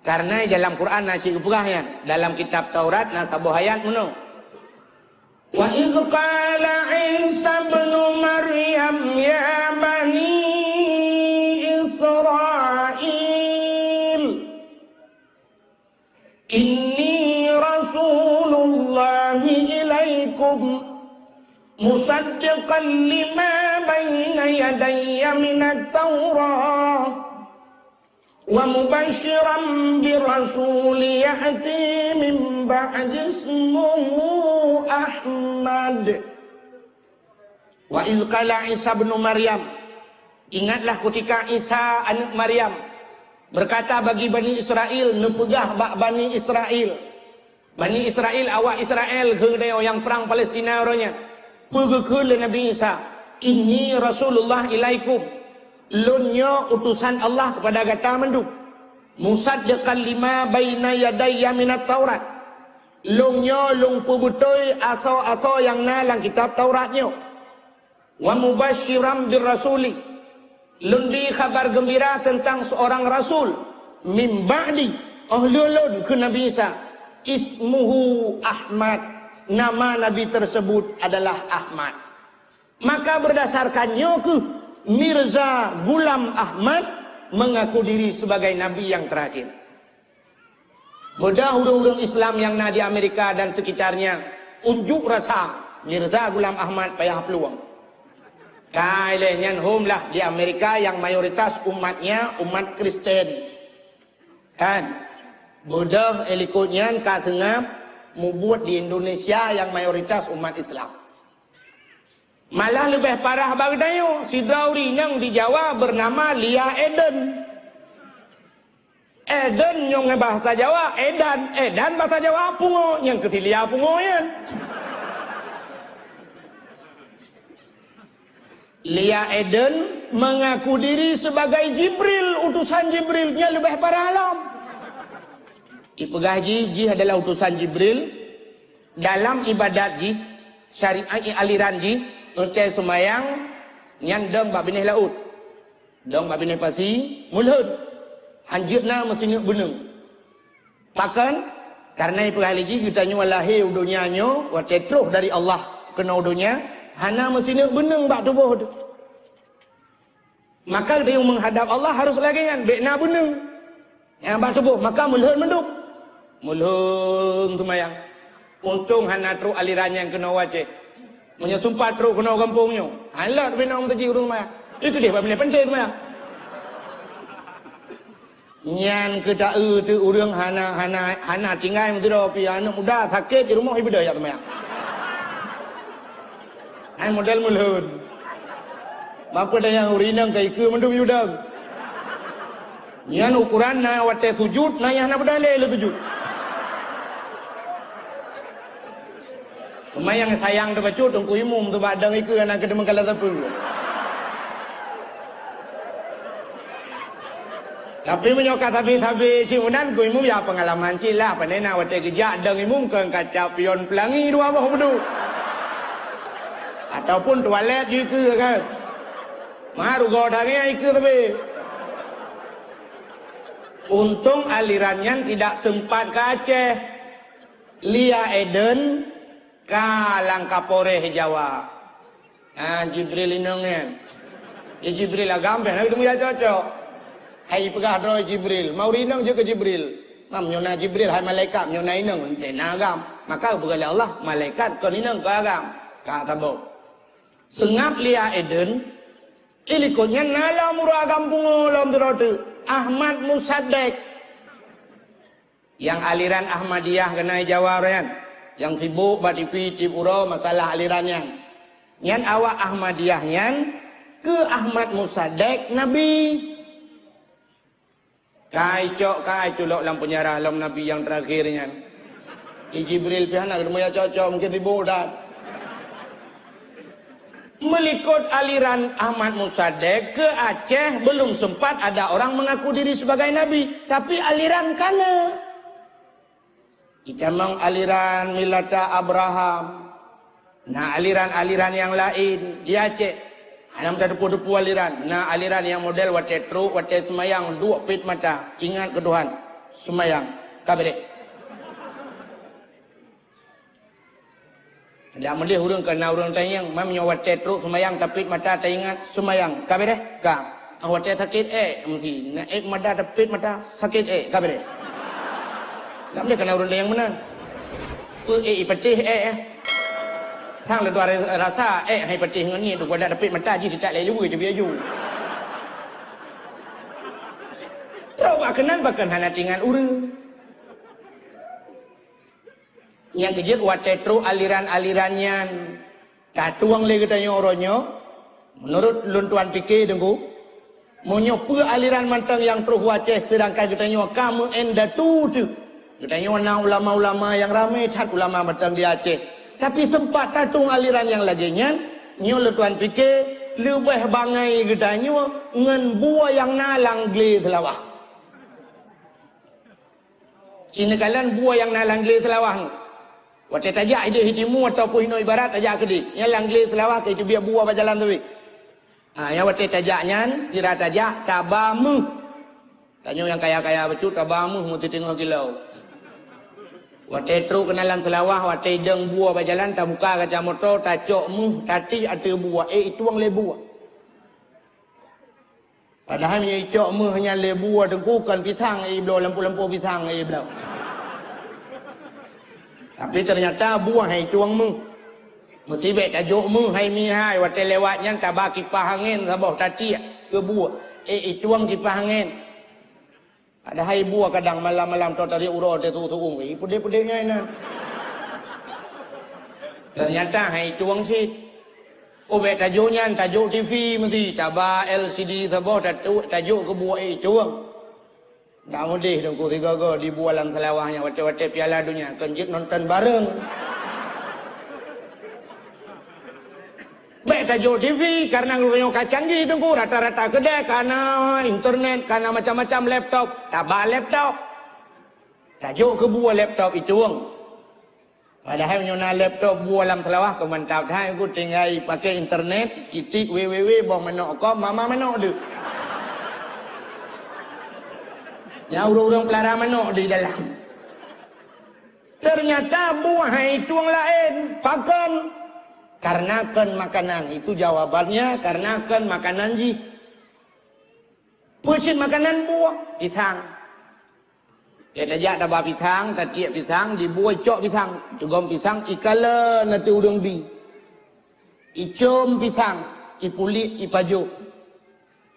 Karena dalam Quran nasi kepegahnya, dalam kitab Taurat nasabuh ayat menung. Wa iz qala Isa ibn Maryam ya bani Israil inni rasulullahi ilaikum musaddiqan lima bayna yadayya minat Taurah wa mubashiran bi rasul ya'ti min ba'di ismuhu Ahmad. Wa iz qala Isa bin Maryam, ingatlah ketika Isa anak Maryam berkata bagi Bani Israel, nepegah bak Bani Israel. Bani Israel awak Israel ke yang perang Palestina orangnya. Pergi Nabi Isa, ini Rasulullah ilaikum, lunyo utusan Allah kepada kata menduk, musaddiqan lima baina yadayya minat Taurat, lunyo lung pubutoi aso-aso yang nalang kitab Tauratnya, wa mubashiram bir rasuli, lundi kabar gembira tentang seorang rasul, min ba'di ahlulun ke Nabi Isa, ismuhu Ahmad, nama Nabi tersebut adalah Ahmad. Maka berdasarkannya ke Mirza Ghulam Ahmad mengaku diri sebagai Nabi yang terakhir. Mudah urang-urang Islam yang na di Amerika dan sekitarnya unjuk rasa Mirza Ghulam Ahmad payah peluang. Kailenyan home lah di Amerika yang mayoritas umatnya umat Kristen. Kan? Mudah elikutnya katengah membuat di Indonesia yang mayoritas umat Islam. Malah lebih parah bagdayo, si Dauri yang di Jawa bernama Lia Eden. Eden yang bahasa Jawa, Edan. Edan bahasa Jawa pungo, yang ke Lia pungo yan. Lia Eden mengaku diri sebagai Jibril, utusan Jibrilnya lebih parah alam. Ipegah ji adalah utusan Jibril dalam ibadat ji, syariat aliran ji, untuk semayang nyandang bab benih laut, dong bab benih pasi, mulhud, hanjirna mesinnya benung. Pakan karena ipegah ji kita nyu lahir dunianya, waktu terus dari Allah kena dunia, hana mesinnya benung bab tubuh. Maka dia menghadap Allah harus lagi kan, bekna benung, yang bab tubuh, maka mulhud menduk. Mulhun tumayang. Untung hana tru alirannya yang kena wajah. Menyumpah tru kena kampungnya. Halat bina om taji urung tumayang. Itu dia benda penting tumayang. Nyan kita tu urang hana tinggal mesti dah pi anak muda sakit di rumah ibu dah ya tumayang. Hai model mulhun. Bapa dah yang urinang kai ke mendung yudang. Nyan ukuran na wate sujud na yang na bedale le sujud. Yang sayang tu bacut tungku imum tu badang iku anak kedem kala tapul. Tapi menyokat tapi ciunan ku imum ya pengalaman sila panena wate gejak dang imum ke kaca pion pelangi dua bah bedu. Ataupun toilet iku kan. Maru godange iku tapi. Untung alirannya tidak sempat ke Aceh. Lia Eden kalang kapore Jawa. Jibril inongnya. Ya Jibril agam ben itu ya cocok. Hai pegah dro Jibril, mau rinong je ke Jibril. Mam nyona Jibril hai malaikat nyona inong den agam. Maka begala Allah malaikat kon inong ke agam. Ka tabo. Sengap lia Eden, ilikutnya nala murah kampung olam terote. Ahmad Musaddiq. Yang aliran Ahmadiyah kena jawab kan. Yang sibuk batipi tipuro masalah alirannya. Nyan awak Ahmadiyah nyan ke Ahmad Musaddiq Nabi. Kai culok lam penjara lam Nabi yang terakhirnya. Jibril pihak nak rumah cocok mungkin ribut dah. Melikut aliran Ahmad Musaddiq ke Aceh belum sempat ada orang mengaku diri sebagai Nabi. Tapi aliran kana. Kita memang aliran Milata Abraham. Nah aliran-aliran yang lain di Aceh. Ada depu-depu aliran. Nah aliran yang model wate truk, wate semayang, dua pit mata. Ingat ke Tuhan. Semayang. Kabeh. Tidak boleh hurung kena hurung tayang. Mamnya wate truk semayang tapi mata teringat semayang. Kabeh deh. Kak. Wate sakit mesti. Naik mata tapi mata sakit kabeh deh. Tak boleh kena hurung tayang mana. Petih Thang le dua rasa hai petih ngan ni tu gua dah dapat mata ji tak lelu je biar ju. Terus bakanan hana tinggal urang. Yang kejut watetru aliran-alirannya katuang le katanya orangnya menurut luntuan fikir dengku monyo pe aliran mantang yang terus Aceh sedangkan katanya kamu enda tu katanya na ulama-ulama yang ramai cat ulama mantang di Aceh tapi sempat tatung aliran yang laginya nyo luntuan fikir lebih bangai katanya ngan buah yang nalang gle selawah Cina kalian buah yang nalang gle selawah Wate tajak ide hitimu ataupun hino ibarat tajak ke di. Yang langgli selawah ke itu biar buah berjalan tu. Yang wate tajaknya sirah tajak tabamu. Tanya yang kaya-kaya betul tabamu mesti tengok kilau. Wate truk kenalan selawah wate deng buah berjalan tak buka kaca motor tak cokmu tati ada buah. Itu ang le buah. Padahal punya cokmu hanya le buah dengkukan pisang belau lampu-lampu pisang belau. Tapi ternyata buah hai tuangmu. Musibet tajukmu hai mihai wate lewatnya tabak kipas angin sabah tati ke buah. Tuang kipas angin. Ada hai buah kadang malam-malam tu tadi urut tu tuung. Pudih-pudih ngai na. Ternyata hai tuang si. Obet tajuknya tajuk TV mesti tabak LCD sabah tajuk ke buah tuang. Tak mudih dengku tiga di bualan selawahnya wate-wate piala dunia kenjit nonton bareng. Baik tajuk TV karena ngurunya canggih dengku rata-rata kedai karena internet karena macam-macam laptop tabak laptop. Tajuk ke buah laptop itu padahal nyona laptop bualan selawah kemantap dah aku tinggal pakai internet kitik www bawah menok mama menok tu. Yang urang-urang pelara manok di dalam. Ternyata buah itu yang lain. Pakan. Karena kan makanan. Itu jawabannya. Karena kan makanan ji. Pucin makanan buah. Pisang. Dia tajak tabak pisang. Tatiak pisang. Dibuat cok pisang. Tugam pisang. Ikala nanti urang bi. Icom pisang. Ipulit ipajuk.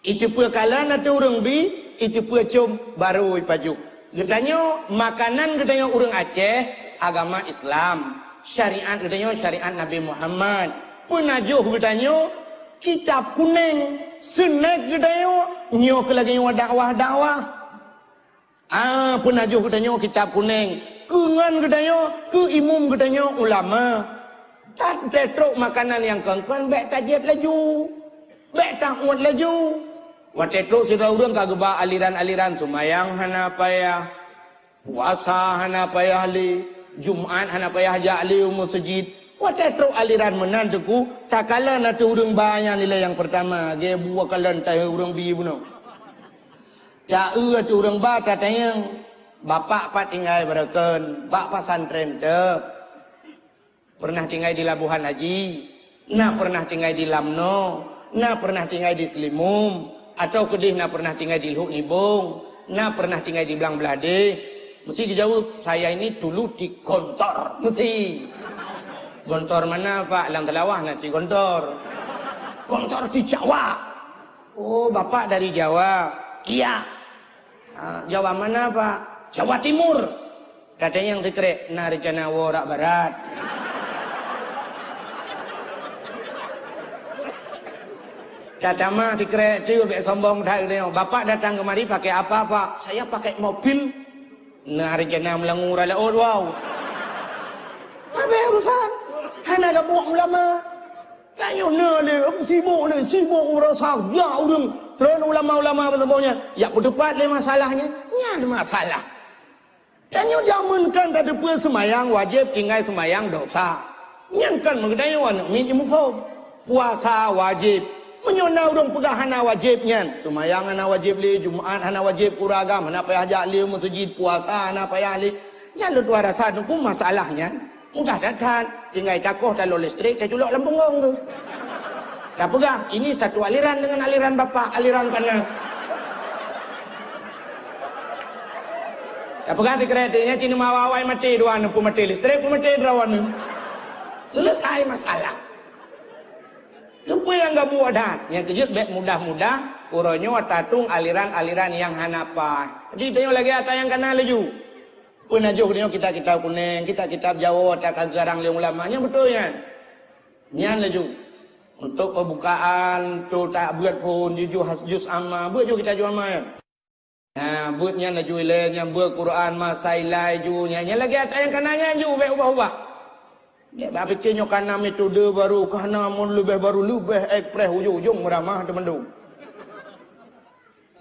Itu pun kala nanti urang bi. Itu pun cum baru ipajuk. Katanya makanan katanya orang Aceh agama Islam. Syariat katanya syariat Nabi Muhammad. Penajuh katanya kitab kuning. Senek katanya nyok lagi dakwah-dakwah. Penajuh katanya kitab kuning. Kengan katanya ke imum katanya ulama. Tak tetruk makanan yang kengkan baik tajiat laju. Baik takwat laju. Wate truk sudah urang kageba aliran-aliran sumayang hana payah, puasa hana payah li, Jumaat hana payah ja'li masjid. Wate truk aliran menan teku takala na tu urang banyak nilai yang pertama, ge buah kalan tai urang bi buno. Ja tu urang ba tatayang bapak pat tinggal berakeun, bak pasantren teu. Pernah tinggal di Labuhan Haji, nak pernah tinggal di Lamno, nak pernah tinggal di Selimum. Atau kedih nak pernah tinggal di Luhuk Nibung, nak pernah tinggal di Belang Belade. Mesti dijawab, saya ini dulu di Gontor. Mesti. Gontor mana Pak? Lang Telawah nak si Gontor. Kantor di Jawa. Oh, bapak dari Jawa. Iya. Jawa mana pak? Jawa Timur. Katanya yang dikere, Narjana Worak Barat. Kata mah dikere, dia lebih sombong dah. Bapak datang kemari pakai apa pak? Saya pakai mobil. Narjana Melangura Laut. Wow. Apa urusan? Hana gak buang ulama. Tanya ni, sibuk rasa jauh dong. Terus ulama-ulama bertemu ya berdebat le masalahnya. Nya ada masalah. Tanya jamankan tak ada pun semayang wajib tinggal semayang dosa. Nyankan mengenai wan minimum puasa wajib. Menyona urang pegah hana wajibnya. Semayang hana wajib li, Jumaat hana wajib kuragam, hana payah ajak li masjid puasa hana payah li. Nya lu dua rasa tu pun masalahnya. Mudah datang, tinggal takoh dan listrik, dia culok lembungong tu. Tak pegah, ini satu aliran dengan aliran bapak, aliran panas. Tak pegah di keretanya, cina mawawai mati dua anu pun mati listrik pun mati derawan. Selesai masalah. Apa yang gak buat dah? Yang kejut baik mudah-mudah, uronyo tatung aliran-aliran yang hanapa. Jadi tengok lagi atas yang kanan laju. Penajuh dia kita kuning, kita Jawa tak kagarang liang ulamanya betul ya. Nyan laju. Untuk pembukaan tu tak buat pun juz amma, buat juga kita jual mai. Nah, buat nyan laju le, nyan buat Quran masailai ju nyan lagi ada yang kanannya ju ubah-ubah. Dia berfikirnya kanan metode baru, kanan mun lebih baru lebih ekspres hujung-hujung meramah teman-teman.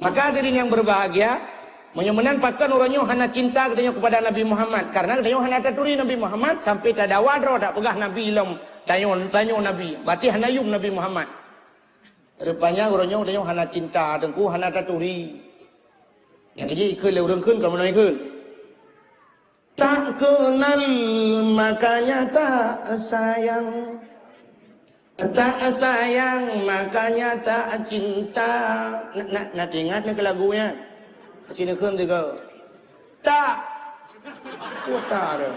Maka hadirin yang berbahagia, menyemenan pakan orangnya hana cinta katanya kepada Nabi Muhammad. Karena katanya hana taturi Nabi Muhammad sampai tak ada wadro tak pegah Nabi ilmu. Tanya Nabi. Berarti hana yung Nabi Muhammad. Rupanya orangnya katanya hana cinta. Tengku hana taturi. Yang ini ikut orang kun kalau mana ikut. Tak kenal makanya tak sayang. Tak sayang makanya tak cinta. Nak ingat ni ke lagunya? Cina kun tiga. Tak. Tak ada.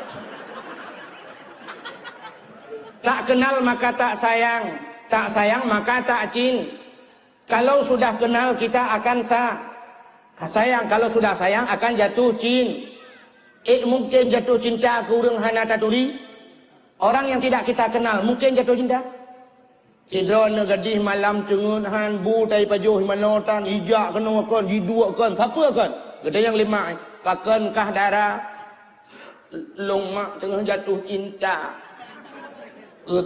Tak kenal maka tak sayang. Tak sayang maka tak cinta. Kalau sudah kenal kita akan sayang. Kalau sudah sayang akan jatuh cinta. Mungkin jatuh cinta ke urang hana taturi. Orang yang tidak kita kenal mungkin jatuh cinta. Cidron gadih malam cengun han bu tai pajuh manotan hijak kena kon jidua kon siapa kon? Gede yang lima pakan kah darah long mak tengah jatuh cinta.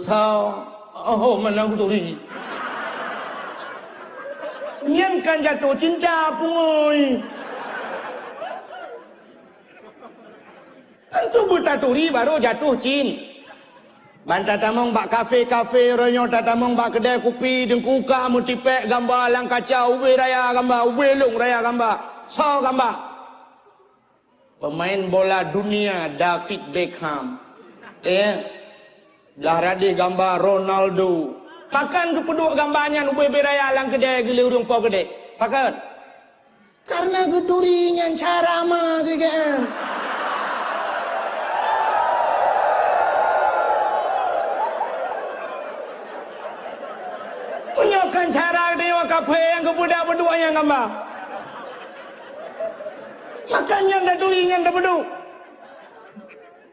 Sao oh mana turi. Nyen kan jatuh cinta pungoi. Tentu bertaturi baru jatuh cinta. Banta tamong bak kafe ronyo tatamong bak kedai kopi dengkuka mutipek gambar lang kacau ube raya gambar ube long raya gambar so gambar pemain bola dunia David Beckham dah radi gambar Ronaldo pakan kepeduk gambarnya ube raya lang kedai gili urung po kedai pakan karena gedurinya cara mah kan. Punyakan cara dia kafe yang kebudak berdua yang gambar. Makanya dah tulingan dah berdua.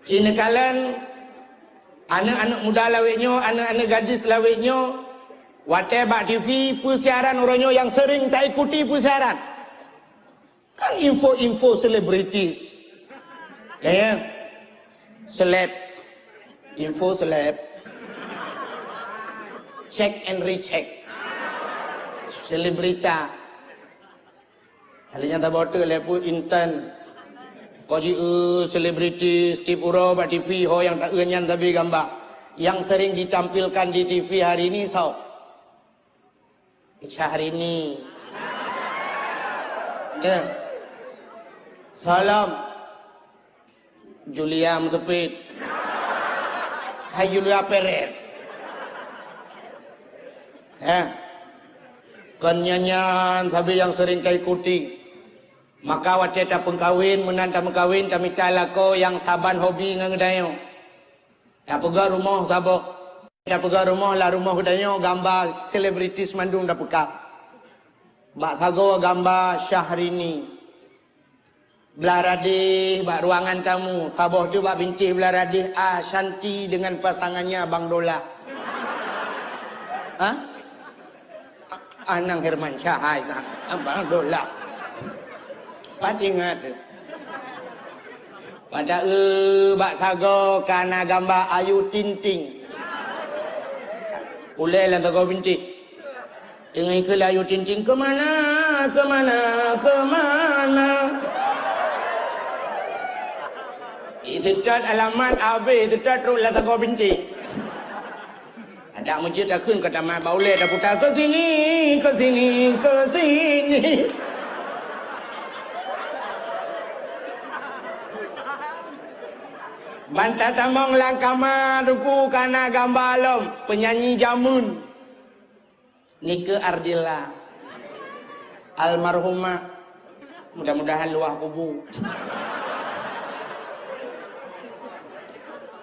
Cina kalian anak-anak muda lawiknya, anak-anak gadis lawiknya, wate bak TV persiaran orangnya yang sering tak ikuti persiaran. Kan info-info selebritis. Ya, seleb, info seleb. Check and recheck. Selebrita. Halinya tak botol lepu intern. Kau ji selebriti Steve Uro bak TV ho yang tak enyan tapi gambar. Yang sering ditampilkan di TV hari ini so. Syahrini. Ya. Salam. Julia Mutepit. Hai Julia Perez. Ya. Kan nyanyian sabi yang sering kau ikuti. Maka wacet tak pengkawin, menanta mengkawin kami talako yang saban hobi ngangedayo. Tak pegah rumah sabok. Dah pergi rumah lah, rumah hudanya gambar selebriti semandung dah pekak. Bak sago gambar Syahrini. Belah radih, bak ruangan tamu. Sabah tu bak bintih belah radih Shanti dengan pasangannya Abang Dola. Ha? Anang Herman Syahai nak Abang Dola. Pat ingat tu. Pada bak sago kana gambar Ayu Tinting. Ulai lah kau binti. Dengan ke Ayu Tinting ke mana, ke mana, ke mana. Itu cat alamat AB, itu cat rul lah kau binti. Ada masjid dah kun kata mak baulai dah putar ke sini, ke sini, ke sini. Bantah tamong langkama duku kana gambar alam penyanyi jamun Nike Ardila almarhumah mudah-mudahan luah kubu.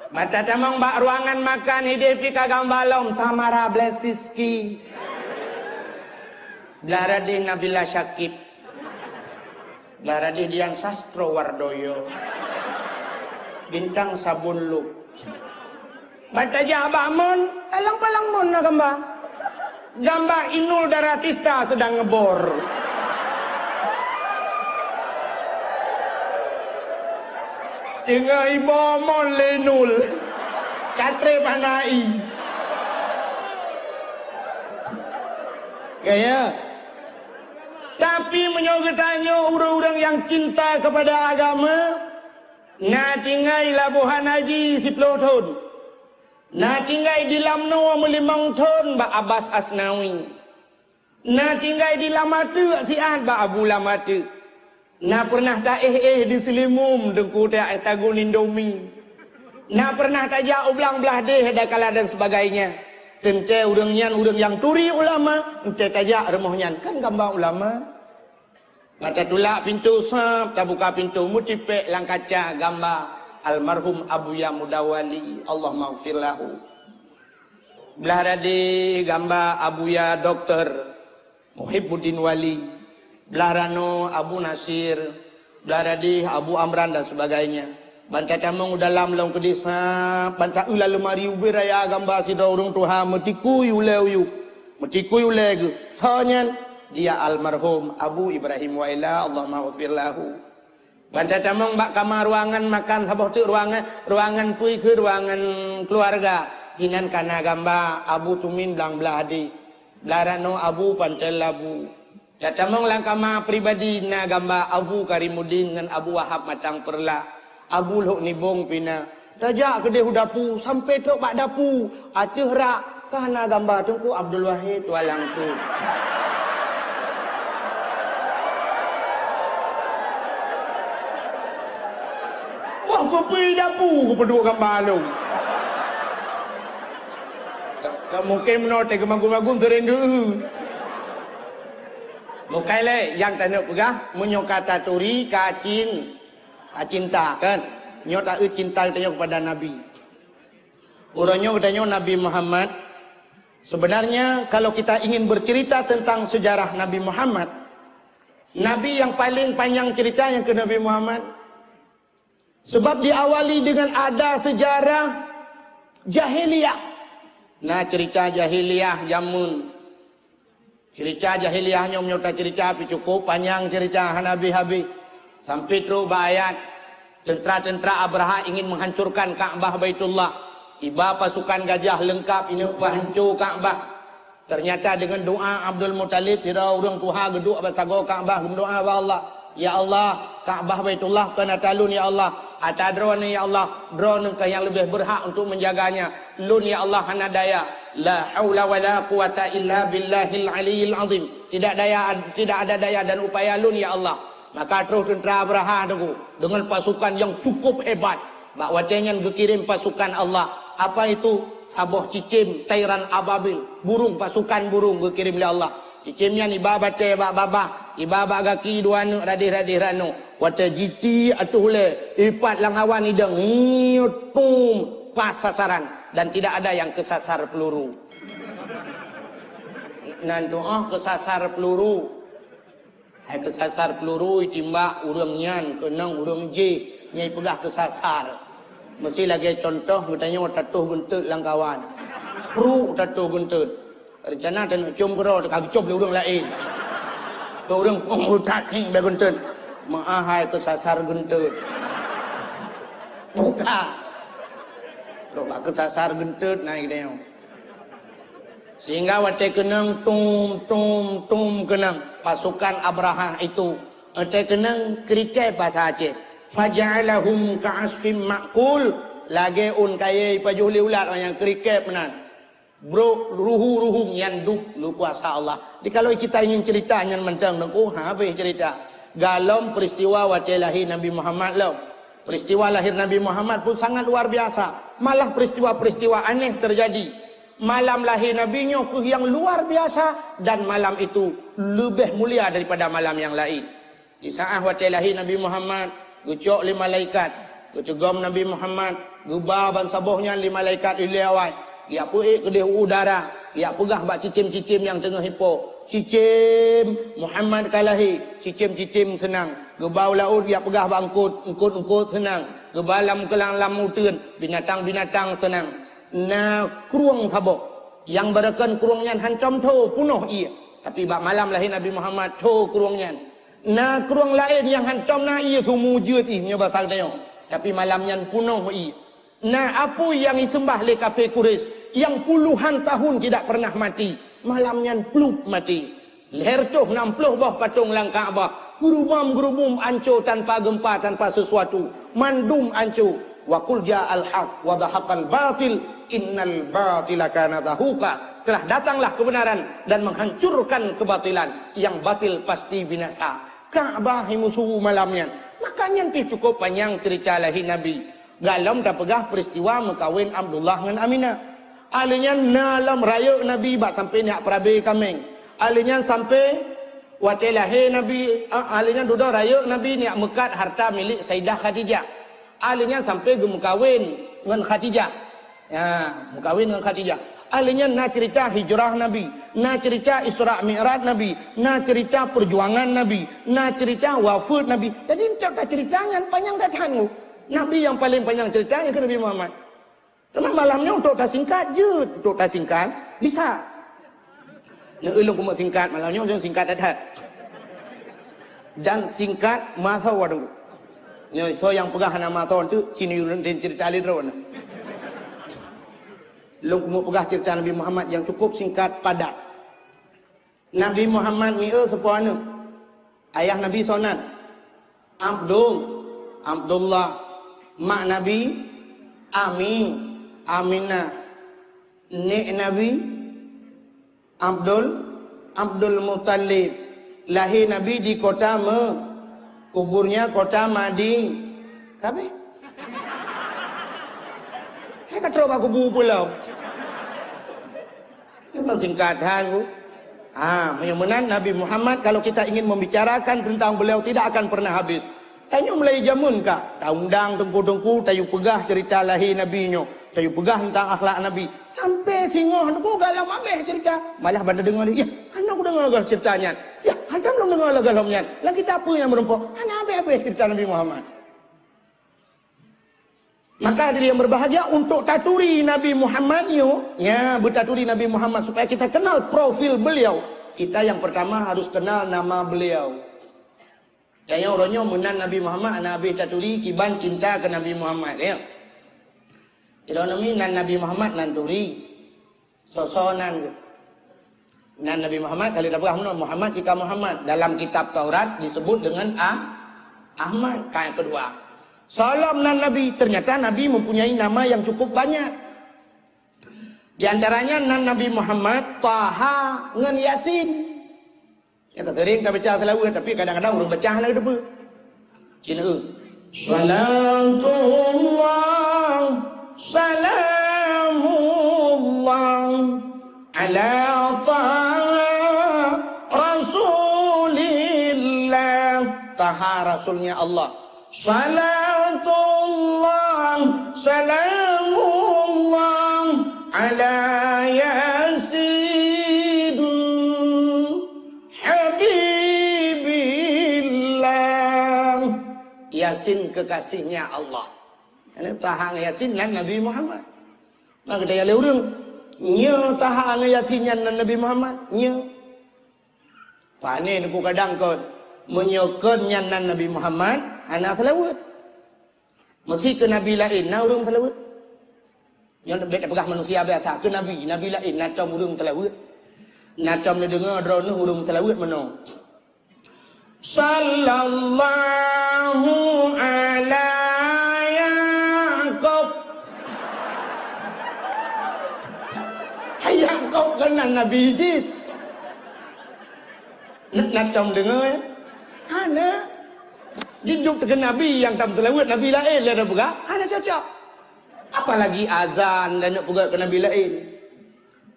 Bantah tamong bak ruangan makan hidup ka gambar alam Tamara Blesiski Blaradih Nabila Syakib Blaradih Dian Sastro Wardoyo Bintang Sabun Lu. Bataja Abah Mun, alang-palang mun na gambar. Gambar Inul Daratista sedang ngebor. Tinggal ibu mon lenul. Katre panai. Gaya. Tapi menyogetanya orang-orang yang cinta kepada agama. Na tinggal Labuhan Haji 10 tahun. Na tinggal di Lamno 5 tahun Bak Abbas Asnawi. Na tinggal di Lamatu Sian Bak Abu Lamatu. Na pernah tak di Selimum dengku tak tagun Indomie. Na pernah tak jauh belang belah deh dakala dan sebagainya. Tente urang yang turi ulama, ente tajak remohnya kan gambar ulama. Mata tulak pintu sap, tak buka pintu mutipek lang kaca gambar almarhum Abuya Mudawali, Allah maghfir lahu. Belah radi gambar Abuya Dr. Muhibbuddin Wali, belah rano Abu Nasir, belah radi Abu Amran dan sebagainya. Bantah tamong dalam long kedisa, bantah ulah lemari ubiraya gambar sida urang Tuhan metikui ulah uyuk, metikui ulah ge. Soalnya dia almarhum Abu Ibrahim Waila, Allah maghfir lahu. Bantah tamong bak kamar ruangan makan sabah tu ruangan pui ke ruangan keluarga. Hinan kana gambar Abu Tumin belang belah di. Belarano Abu Pantel Labu. Datamong lang kamar pribadi na gambar Abu Karimuddin dengan Abu Wahab Matang Perla. Abu Luk Nibong Pina. Tajak ke dia dapu sampai tok bak dapu. Atuh rak kana gambar tungku Abdul Wahid Walang tu. Aku pergi dapur, aku peduk gambar lu. Kamu mungkin menotek ke magung-magung terendu. Mukai le, yang tak nak pegah, menyokata turi, cinta kan. Nyota cinta katanya kepada Nabi. Orangnya katanya Nabi Muhammad. Sebenarnya kalau kita ingin bercerita tentang sejarah Nabi Muhammad, Nabi yang paling panjang ceritanya ke Nabi Muhammad. Sebab diawali dengan ada sejarah jahiliyah. Nah cerita jahiliyah jamun. Cerita jahiliyahnya menyerta cerita tapi cukup panjang cerita Nabi habis. Sampai terus ayat tentera-tentera Abraha ingin menghancurkan Ka'bah Baitullah. Iba pasukan gajah lengkap ini hancur Ka'bah. Ternyata dengan doa Abdul Muttalib tidak orang Tuhan geduk basago Ka'bah berdoa kepada Allah. Ya Allah, Ka'bah Baitullah kena talun ya Allah. Atadron ya Allah, drone ke yang lebih berhak untuk menjaganya. Lun ya Allah hana daya. La haula wala quwata illa billahil aliyil azim. Tidak ada daya dan upaya lun ya Allah. Maka terus tentera Abraha tu dengan pasukan yang cukup hebat. Bak watenya dikirim pasukan Allah. Apa itu? Sabah cicim, tairan ababil, burung pasukan burung dikirim oleh Allah. Cicimnya ni babate bak babah, ibaba gaki dua nu radih-radih rano. Wata jiti atuh le, ipat lang hawan idang, tum pas sasaran. dan tidak ada yang kesasar peluru. Nan doa kesasar peluru. Hai kesasar peluru timbak urang nyan kenang urang je nyai pegah kesasar. Mesti lagi contoh katanya tatuh guntut langkawan. Pru tatuh guntut. Rencana dan cium kero dekat cium urang lain. Ke urang pengutak king be guntut. Maah hai kesasar guntut. Buka. Coba kesasar guntut naik dia. Sehingga wate kenang tum kenang pasukan Abraha itu wate kenang krikai bahasa Aceh faja'alahum ka'asfim ma'kul lagi un kaya pajuli ulat yang krikai penan bro ruhu yang dup lu kuasa Allah. Jadi kalau kita ingin cerita yang mentang habis cerita galom peristiwa wate lahir Nabi Muhammad lo. Peristiwa lahir Nabi Muhammad pun sangat luar biasa. Malah peristiwa-peristiwa aneh terjadi. Malam lahir Nabi-Nya yang luar biasa dan malam itu lebih mulia daripada malam yang lain. Di saat waktu lahir Nabi Muhammad, gucok 5 malaikat, gucogom Nabi Muhammad, gubah ban sabohnya 5 malaikat ilawai. Ya puik kedih udara, ya pegah bak cicim-cicim yang tengah hipo. Cicim Muhammad kalahi, cicim-cicim senang. Gebau laut ya pegah bangkut, engkut senang. Gebalam kelang lamutun, binatang-binatang senang. Na kruang sabok yang berakan kruangnya hancam to punuh ia tapi bak malam lahir Nabi Muhammad to kruangnya na kruang lain yang hancam na ia sumujud nya bahasa dia tapi malamnya punuh ia na apa yang disembah oleh kafir Quraisy yang puluhan tahun tidak pernah mati malamnya plup mati leher tu 60 bah patung lang Kaabah gerubam ancur tanpa gempa tanpa sesuatu mandum ancur wa qul ja'al haq wa dhahaqal batil innal batila kana zahuqa telah datanglah kebenaran dan menghancurkan kebatilan yang batil pasti binasa. Ka'bah musuh malamnya makanya pi cukup panjang cerita lahir Nabi galam dah pegah peristiwa mekawin Abdullah dengan Aminah alinya dalam raya Nabi bak sampai nak perabe kameng alinya sampai waktu lahir Nabi alinya duduk raya Nabi nak mekat harta milik Sayyidah Khadijah alinya sampai gemukawin dengan Khadijah. Ya, mukawin dengan Khadijah. Alinya na cerita hijrah Nabi, na cerita Isra Mi'raj Nabi, na cerita perjuangan Nabi, na cerita wafat Nabi. Jadi tak ceritanya panjang kataanmu. Nabi yang paling panjang ceritanya ke Nabi Muhammad. Cuma malamnya untuk tak singkat je, untuk tak singkat bisa. Nak elok kumat singkat malamnya jangan singkat adat. Dan singkat masa waduh. So yang pegah nama tahun tu cini dan cerita lidron. Lu mau pegah cerita Nabi Muhammad yang cukup singkat padat. Nabi Muhammad ni sepuana. Ayah Nabi sonan. Abdullah. Mak Nabi Aminah. Nek Nabi Abdul Muttalib. Lahir Nabi di kota kuburnya kota Mading. Kabeh. Hai katro ba kubu pulau. Memang singkatan bu. Menyamanan Nabi Muhammad kalau kita ingin membicarakan tentang beliau tidak akan pernah habis. Tanya mulai jamun kah? Taundang tengku-tengku tayu pegah cerita lahir Nabi nyo, tayu pegah tentang akhlak Nabi. Sampai singoh tengku galam habis cerita. Malah banda dengar dia, ya, anak udah dengar ceritanya. Ya, hantam belum dengar galamnya. Lah kita apa yang merempok? Anak habis cerita Nabi Muhammad. Maka diri yang berbahagia untuk taturi Nabi Muhammad ya bertaturi Nabi Muhammad supaya kita kenal profil beliau. Kita yang pertama harus kenal nama beliau. Yang orangnya menan Nabi Muhammad, Nabi taturi kiban cinta ke Nabi Muhammad ya. Ilo nami nan Nabi Muhammad nan turi. Sosonan nan Nabi Muhammad kali dapat Muhammad jika Muhammad dalam kitab Taurat disebut dengan Ahmad. Yang kedua salam nan Nabi, ternyata Nabi mempunyai nama yang cukup banyak. Di antaranya nan Nabi Muhammad, Taha dengan Yasin. Ya sering tak baca selalu tapi kadang-kadang orang baca lagi depa. Cina salamullah ala Taha Rasulillah. Taha Rasulnya Allah. Salatullah, salamullah ala Yasin Habibillah. Yasin kekasihnya Allah. Ini tahang Yasin dan Nabi Muhammad. Maka dia lurung nya tahang Yasin dan Nabi Muhammad nya. Pane aku kadang kon menyokan nyanan Nabi Muhammad anak selawat. Mesti ke Nabi lain na urang selawat. Yang tak pegah manusia biasa ke Nabi lain na tom urang selawat. Na tom ni dengar drone urang selawat mano. Sallallahu ala Yaqub. Yaqub kena Nabi Jid. Nak tom dengar ya. Hana hidup dengan Nabi yang tam selawat Nabi lain lah dah pegah. Hana cocok. Apalagi azan dan nak pegah ke Nabi lain.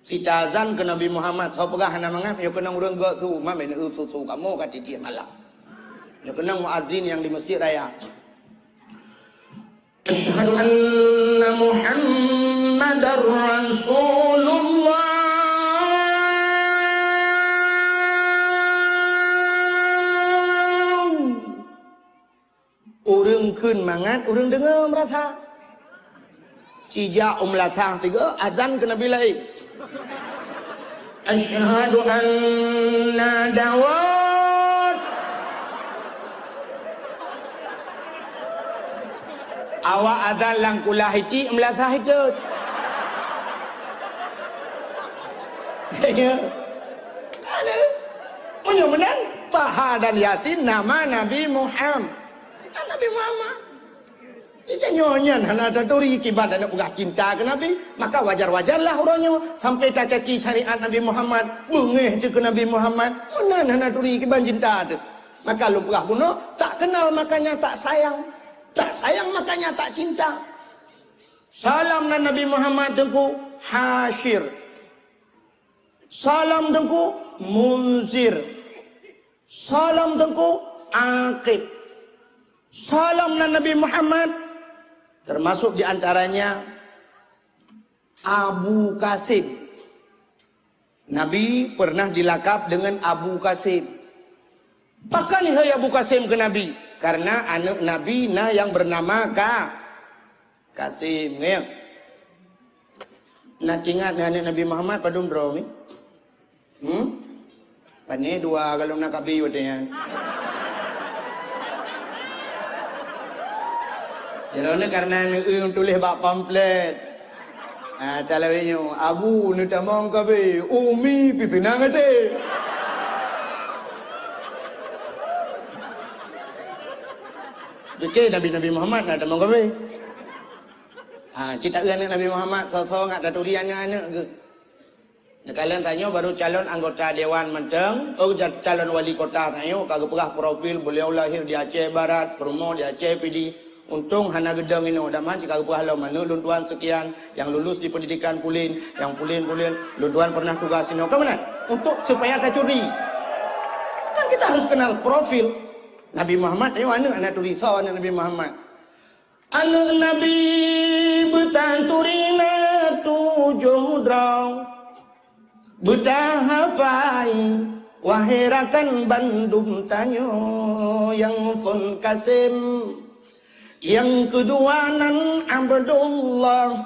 Kita azan ke Nabi Muhammad. So pegah hana mangat. Yo kena urang gak tu. Mama ni susu kamu kata dia malam. Yo kena muazzin yang di masjid raya. Asyhadu anna Muhammadar Rasulullah. Urang kun mangat, urang dengar merasa. Cijak latah tiga, azan ke Nabi lain. Asyhadu anna Dawud. Awak azan lang kulah hiti, melatah hitut. Ya. Ada. Menyumenan Taha dan Yasin nama Nabi Muhammad. Nabi Muhammad. Dia nyonya hana taturi kibat anak pegah cinta ke Nabi, maka wajar-wajarlah orangnya sampai tak caci syariat Nabi Muhammad, bengeh je ke Nabi Muhammad, mana hana taturi kibat cinta tu. Maka lu pegah bunuh, tak kenal makanya tak sayang. Tak sayang makanya tak cinta. Salam dan Nabi Muhammad tengku Hashir. Salam tengku Munzir. Salam tengku Aqib. Salam Nabi Muhammad termasuk diantaranya Abu Qasim. Nabi pernah dilakap dengan Abu Qasim. Bahkan hai Abu Qasim ke Nabi karena anak Nabi na yang bernama Qasim ya. Nak ingat anak Nabi Muhammad padum bro ni. Pane dua kalau nak kabli wadanya. Jadi karena ni tulis bak pamflet. Talawinya Abu ni tamang kabe Umi pitinang ade. Deke Nabi Muhammad nak tamang kabe. Cerita anak Nabi Muhammad sosok ngak taturian anak ke. Kalian tanya baru calon anggota Dewan Menteng, calon wali kota tanya kagak pegah profil beliau lahir di Aceh Barat, rumah di Aceh PD. Untung hana gedang ini udah macam kalau buah mana luntuan sekian yang lulus di pendidikan pulin, yang pulin luntuan pernah tugas ini, ke mana? Untuk supaya tak curi. Kan kita harus kenal profil Nabi Muhammad. Ayo anak tulis anak Nabi Muhammad. Anak Nabi betanturina tujuh draw, betahafai wahirakan Bandung tanyo yang Fun Qasim. Yang kedua nan Abdullah,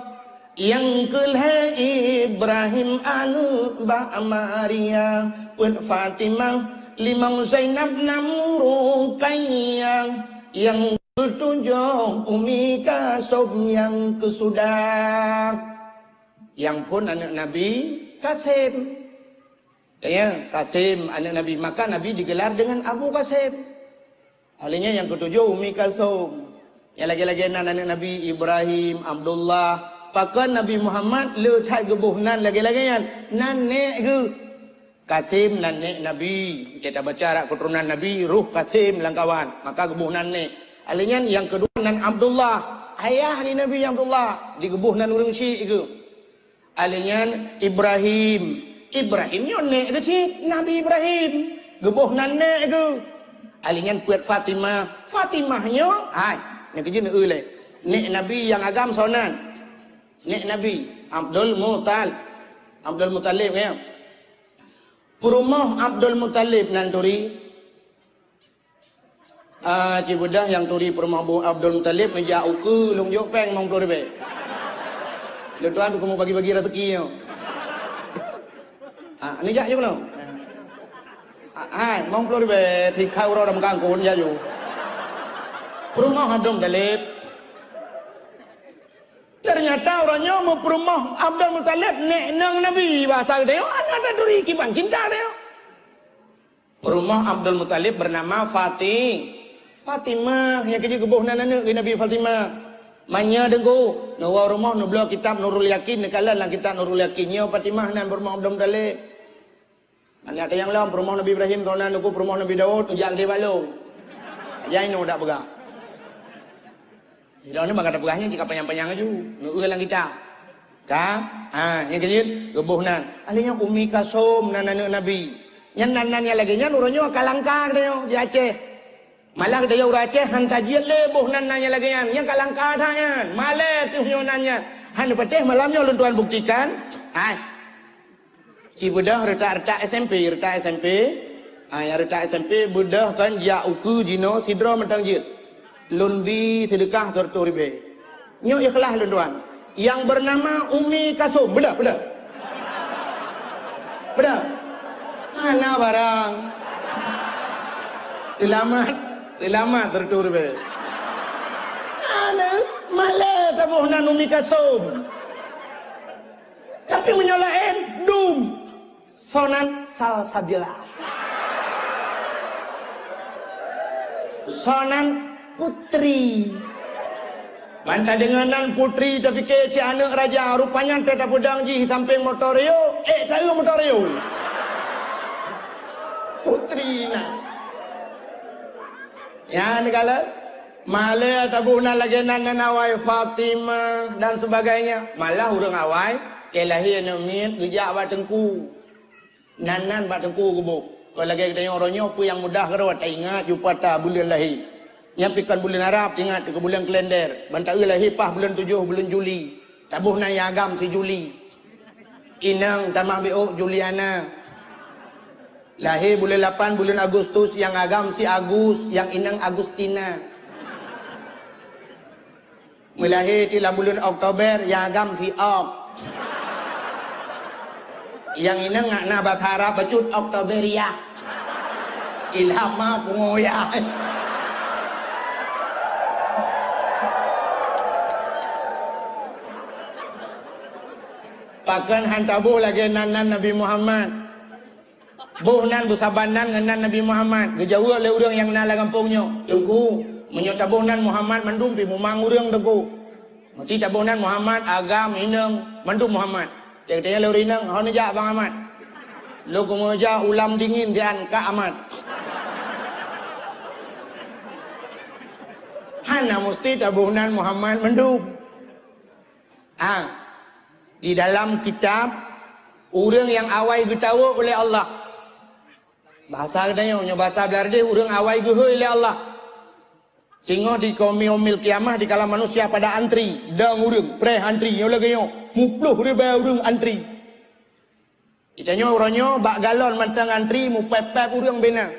yang kelima Ibrahim anu Mbak Maria, pun Fatimah, limang Zainab namu Ruqayyah, yang ketujuh Umi Qasim, yang kesudah, yang pun anak Nabi Qasim. Ya, Qasim anak Nabi, maka Nabi digelar dengan Abu Qasim. Halnya yang ketujuh Umi Qasim. Yang lagi-lagi anak Nabi Ibrahim, Abdullah. Pakan Nabi Muhammad le thai gebuh nan lagi-lagi yan. Nan nek ke. Qasim nan nek Nabi. Kita baca rak keturunan Nabi, Ruh Qasim langkawan. Maka gebuh nan nek. Alinya yang kedua nan Abdullah. Ayah ni Nabi Abdullah. Digebuh nan urang syik ke. Alinya Ibrahim. Ibrahim ni nek ke syik. Nabi Ibrahim. Gebuh nan nek ke. Alinya puat Fatimah. Fatimahnya. Hai. Yang kerja nak ulai. Nek Nabi yang agam sonan. nek Nabi Abdul Muttalib ya. Perumah Abdul Muttalib nan turi cibudah yang turi perumah Abdul Muttalib meja uku long jok peng mong turi be. Le tuan aku mau bagi-bagi rezeki yo. Ni jak je belum? Hai, mong turi be thì khau ro dam kang kun ya ju. Perumah Abdul Muttalib. Ternyata orangnya mau perumah Abdul Muttalib nek nang Nabi bahasa dia ada duri kiban cinta dia. Perumah Abdul Muttalib bernama Fatimah yang kerja gebuh nana ke Nabi Fatimah. Manya dengku, nawa rumah nu bela kitab Nurul Yakin nekalan lah kitab Nurul Yakinnya Fatimah nan perumah Abdul Muttalib. Ada yang lain perumah Nabi Ibrahim tahun nan aku perumah Nabi Daud ujak dia balong. Yang ini dak begah. Hilang ni bakal pegahnya jika panjang-panjang aja. Nunggu lang kita. Kan? Yang kejut gebuh nan. Alinya Umi Kasum nan Nabi. Yang nan-nannya lagi nya nuranyo kalangkar dia di Aceh. Malah dia urang Aceh han kajian lebuh nan-nannya lagi nya. Yang kalangkar tanya. Malah tu nanya. Han patih malamnya ulun tuan buktikan. Si budah retak SMP. Yang retak SMP budah kan ya uku jino sidro mentang jit. Lundi sedekah serta ribe. Nyo ikhlas tuan. Yang bernama Umi Kasum. Bedah. Mana barang? Selamat serta ribe. Ana malah tabuhnan Umi Kasum. Tapi menyolain dum. Sonan salsabila. Sonan putri. Bantah denganan putri tapi kece anak raja rupanya tetap pedang ji samping motorio. Tahu motorio. Putri na. Ya negala malah tabuna lagi nan awai Fatimah dan sebagainya. Malah urang awai kelahir namit gejak batengku. Nanan batengku gebuk. Kalau lagi kita orangnya apa yang mudah kerawat ingat jumpa ta bulan lahir. Nyapikan bulan Arab ingat ke bulan kalender. Bantai lahir pah bulan 7 bulan Juli. Tabuh nan agam si Juli. Inang tamah BO Juliana. Lahir bulan 8 bulan Agustus yang agam si Agus, yang inang Agustina. Melahir di bulan Oktober yang agam si Ok. Yang inang ngakna Bathara bacut Oktoberia. Ilham ma pungoya. Pakan hantabuh lagi nan Nabi Muhammad. Buh nan busabanan ngenan Nabi Muhammad. Gejawa le urang yang nala kampungnya. Tengku menyotabuh nan Muhammad mandum pi mumang urang tengku. Masih tabuh nan Muhammad agam inang mandum Muhammad. Tanya le urinang hon ja Bang Ahmad. Lu kumoja ulam dingin dian Kak Ahmad. Hana mesti tabuh nan Muhammad mandum. Di dalam kitab urang yang awai getawa oleh Allah. Bahasa katanya bahasa Belarde urang awai gehoi oleh Allah. Sehingga di yaumil kiamah di kala manusia pada antri dang urang pre antri yo lagi yo 10,000 urang antri. Ditanya orangnya bak galon mantang antri mu pepep urang bena.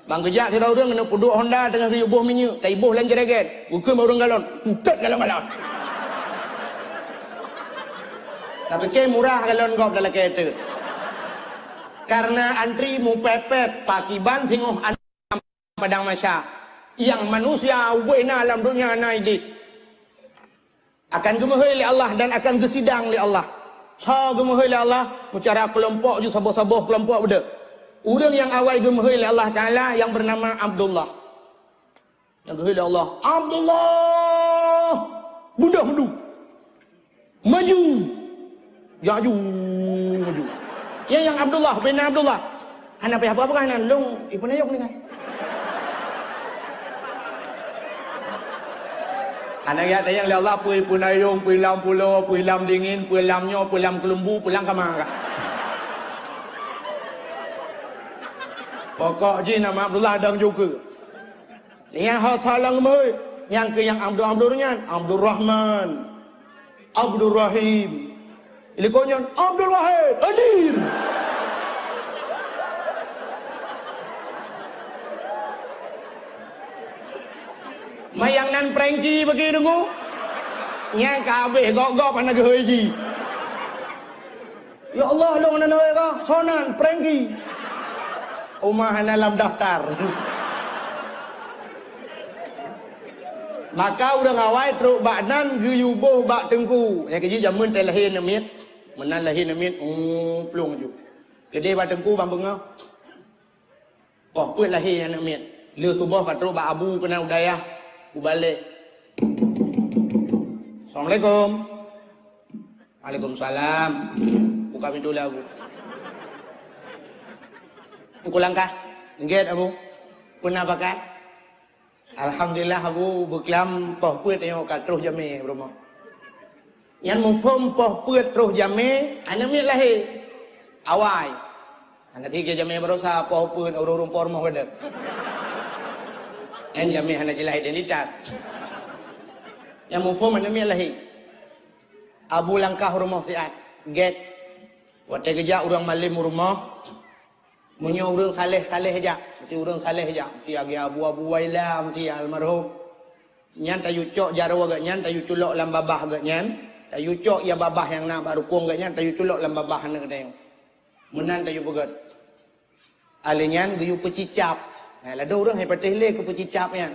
Bang gejak sira urang kena puduk Honda tengah ribuh minyak, taibuh lan jereget. Bukan urang galon, putet galon-galon. Tapi ke murah galon gop dalam kereta. Karena antri mu pepet pakiban singoh padang masya. Yang manusia wena alam dunia naidit. Akan gemahoi oleh Allah dan akan gesidang oleh Allah. So gemahoi oleh Allah. Bicara kelompok je saboh-saboh kelompok benda. Orang yang awal gemahoi oleh Allah Ta'ala yang bernama Abdullah. Yang gemahoi oleh Allah. Abdullah. Budak maju. Maju. Maju. Yang Abdullah bin Abdullah. Anak apa kan long ibu nayok ni kan. Anak ya yang le Allah pui punayong pui lam pulo pui lam dingin pui lamnyo pui lam kelembu pulang kamang. Pokok ji nama Abdullah dang juga. Yang hal thalang moi yang ke yang Abdulnya Abdul Rahman. Abdul Rahim. Ilikonyon Abdul Wahid hadir. Mayang nan prengki bagi dengu. Nyang kabeh gok-gok ana gehoi ji. Ya Allah long nan hoi ka sonan prengki. Umah dalam daftar. Maka urang awai truk bak nan guyubuh bak tengku. Ya keji jamun teh lahir namit. Menan lahir namit plung ju. Gede bak tengku bang bengau. Oh puit lahir namit. Leu subuh kat truk bak abu kena udayah. Ku balik. Assalamualaikum. Waalaikumsalam. Buka pintu lah Abu. Ku langkah. Nggit Abu. Kenapa kan? Alhamdulillah Abu berkelam poh puit tengok kat terus jame rumah. Yang mufum poh puit terus jame, ana mi lahir. Awai. Ana tiga jame berosa poh puit urung pormoh wedek. Yang jame ana jelah identitas. Yang mufum ana mi lahir. Abu langkah rumah siat. Get. Waktu kerja orang malim rumah. Munyo urang saleh-saleh aja. Mesti urang saleh aja. Mesti agi abu-abu waila mesti almarhum. Nyan tayu cok jarwa gak nyan tayu culok lam babah gak nyan. Tayu cok ya babah yang nak baru kong gak nyan tayu culok lam babah nak dayo. Menan tayu pegat. Alinyan gayu pecicap. Nah, lada urang hai patih le ke pecicap nyan.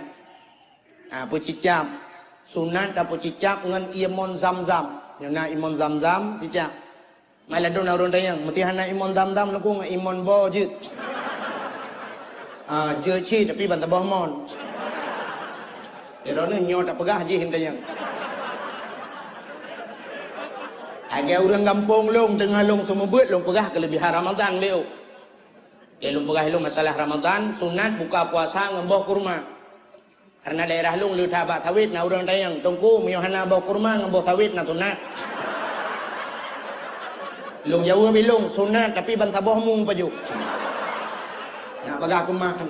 Ah pecicap. Sunat ta pecicap ngan imon zam-zam. Nyana imon zam-zam cicap. Malah dona orang dayang, mesti hana imon dam-dam laku ngak imon bo je. Je ci tapi bantah boh mon. Erone nyo tak pegah je hindayang. Agak orang kampung long tengah long semua buat long pegah kelebihan Ramadan beo. Dia long pegah long masalah Ramadan, sunat buka puasa ngemboh kurma. Karena daerah long lu tabak sawit na orang dayang, tungku miohana boh kurma ngemboh sawit na sunat. Long Jawa bilong sunat tapi bantah boh mung paju. Nak bagah aku makan.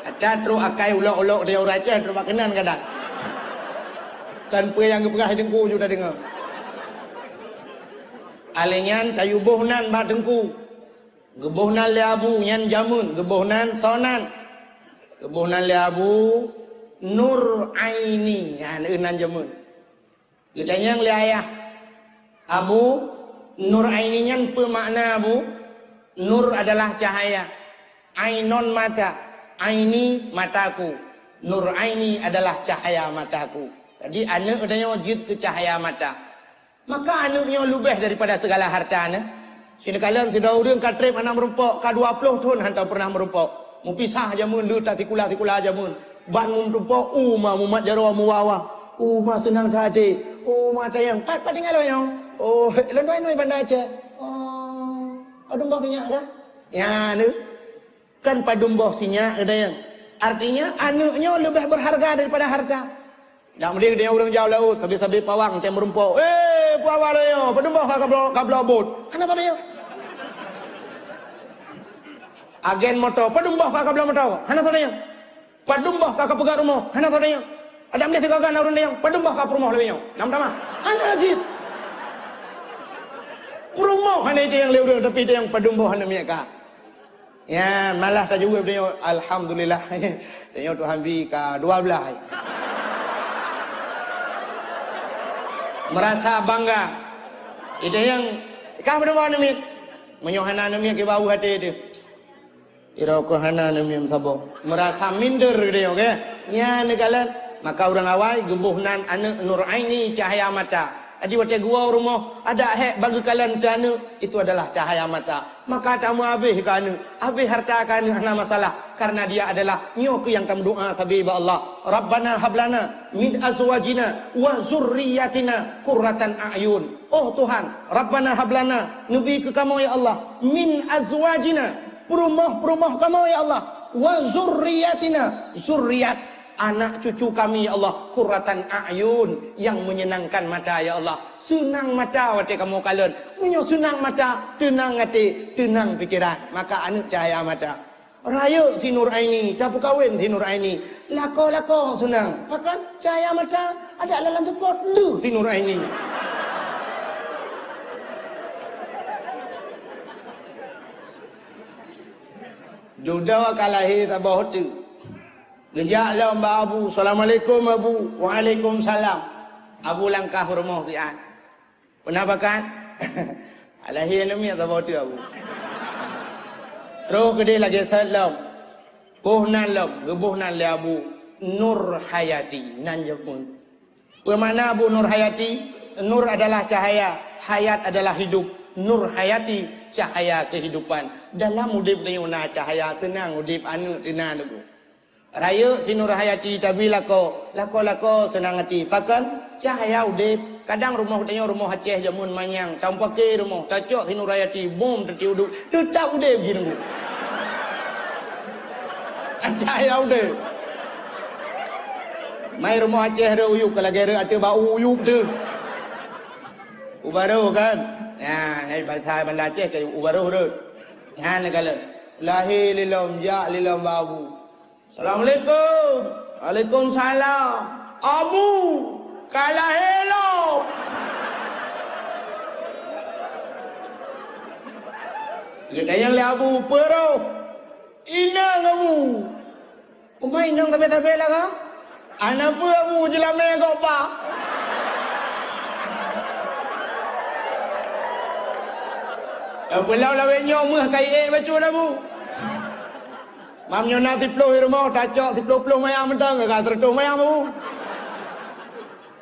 Ada terus akai ulok-ulok dia uraca terus makanan kadang. Kan pe yang gepegah dengku sudah dengar. Alenyan kayu bohnan ba dengku. Gebohnan le abu nyan jamun, gebohnan sonan. Gebohnan le abu nur aini, ya neunan jamun. Gedanyang le ayah. Abu nur aininya apa makna Abu? Nur adalah cahaya. Ainon mata. Aini mataku. Nur aini adalah cahaya mataku. Jadi anak adanya wujud ke cahaya mata. Maka anaknya lebih daripada segala harta. Sini kalian sudah urang katrip anak merumpok. Ka 20 tahun hantar pernah merumpok. Mu pisah aja mun, lu tak tikula-tikula aja mun. Ban mun merumpok, mumat jarwa muwawa. Senang hati. Mata yang pat tinggal lo yang. Londoi bandar Aceh. Padumboh sinyak dah. Ya, ni. Kan padumboh sinyak ada yang. Artinya anaknya lebih berharga daripada harta. Tak mending dia orang jauh laut, sabi-sabi pawang teh merumpok. Pawang lo yang, padumboh kablo bot. Ana tadi yang. Agen motor, padumboh kablo motor. Ana tadi yang. Padumboh kakak pegang rumah. Ana tadi yang. Ada mesti kakak orang yang. Padumboh kakak rumah lebih yang. Nama-nama. Ana ajit. Rumah hanya itu yang lewat tapi itu yang padumboh hanya mereka. Ya malah tak juga dia alhamdulillah. Tengok Tuhan bi ka 12. Merasa bangga. Itu yang kah padumboh hanya menyohana hanya ke bau hati dia. Ira ko hana hanya sabo. Merasa minder dia okey. Ya negalan maka orang awal gembuhnan anak nur aini cahaya mata. Adi waktu gua rumah ada hek bagi kalian dana itu adalah cahaya mata. Maka tamu habis kan, habis harta kan ana masalah karena dia adalah nyok yang kamu doa sabi ba Allah. Rabbana hablana min azwajina wa zurriyyatina qurratan a'yun. Oh Tuhan, Rabbana hablana nabi ke kamu ya Allah min azwajina perumah kamu ya Allah wa zurriyyatina zurriyat anak cucu kami ya Allah qurratan a'yun yang menyenangkan mata ya Allah. Senang mata waktu kamu kalian. Menyo senang mata, tenang hati, tenang pikiran. Maka anak cahaya mata. Raya si Nur Aini, dah berkahwin si Nur Aini. Lako senang. Pakan cahaya mata ada dalam tempat lu si Nur Aini. Jodoh kalahi tak bawa tu. Gejak lah Mbak Abu. Assalamualaikum Abu. Waalaikumsalam. Abu langkah rumah si An. Pernah pakan? Alahi enemy tak bawa tu Abu. Terus ke dia lagi salam. Buh nan lam. Gebuh nan le Abu. Nur Hayati. Nan je pun. Bagaimana Abu Nur Hayati? Nur adalah cahaya. Hayat adalah hidup. Nur Hayati. Cahaya kehidupan. Dalam udip ni una cahaya senang udip anu tina tu. Raya si Nur Hayati tapi lako senang hati. Pakan cahaya udip. Kadang rumah tanya rumah Aceh jamun manyang. Tam pakai rumah tacok si Nur Hayati bom tertiuduk. Tetap udip je nunggu. Cahaya udip. Mai rumah Aceh ada uyuk kalau gara ada bau uyuk tu. Ubaru kan? Ya, hai bahasa Banda Aceh ke ubaru tu. Ya negala. Lahir lilam ja lilam babu. Assalamualaikum. Waalaikumsalam. Abu kalah hello. Kita yang le Abu pero. Inang Abu. Umai inang tabe-tabe lah ka? Anak apa Abu jelame kau pa? Belau lawe nyomah kai bacu dah Bu. Mam nyona tiplo rumah tacok tiplo mayam mentang ka tertung mayam Bu.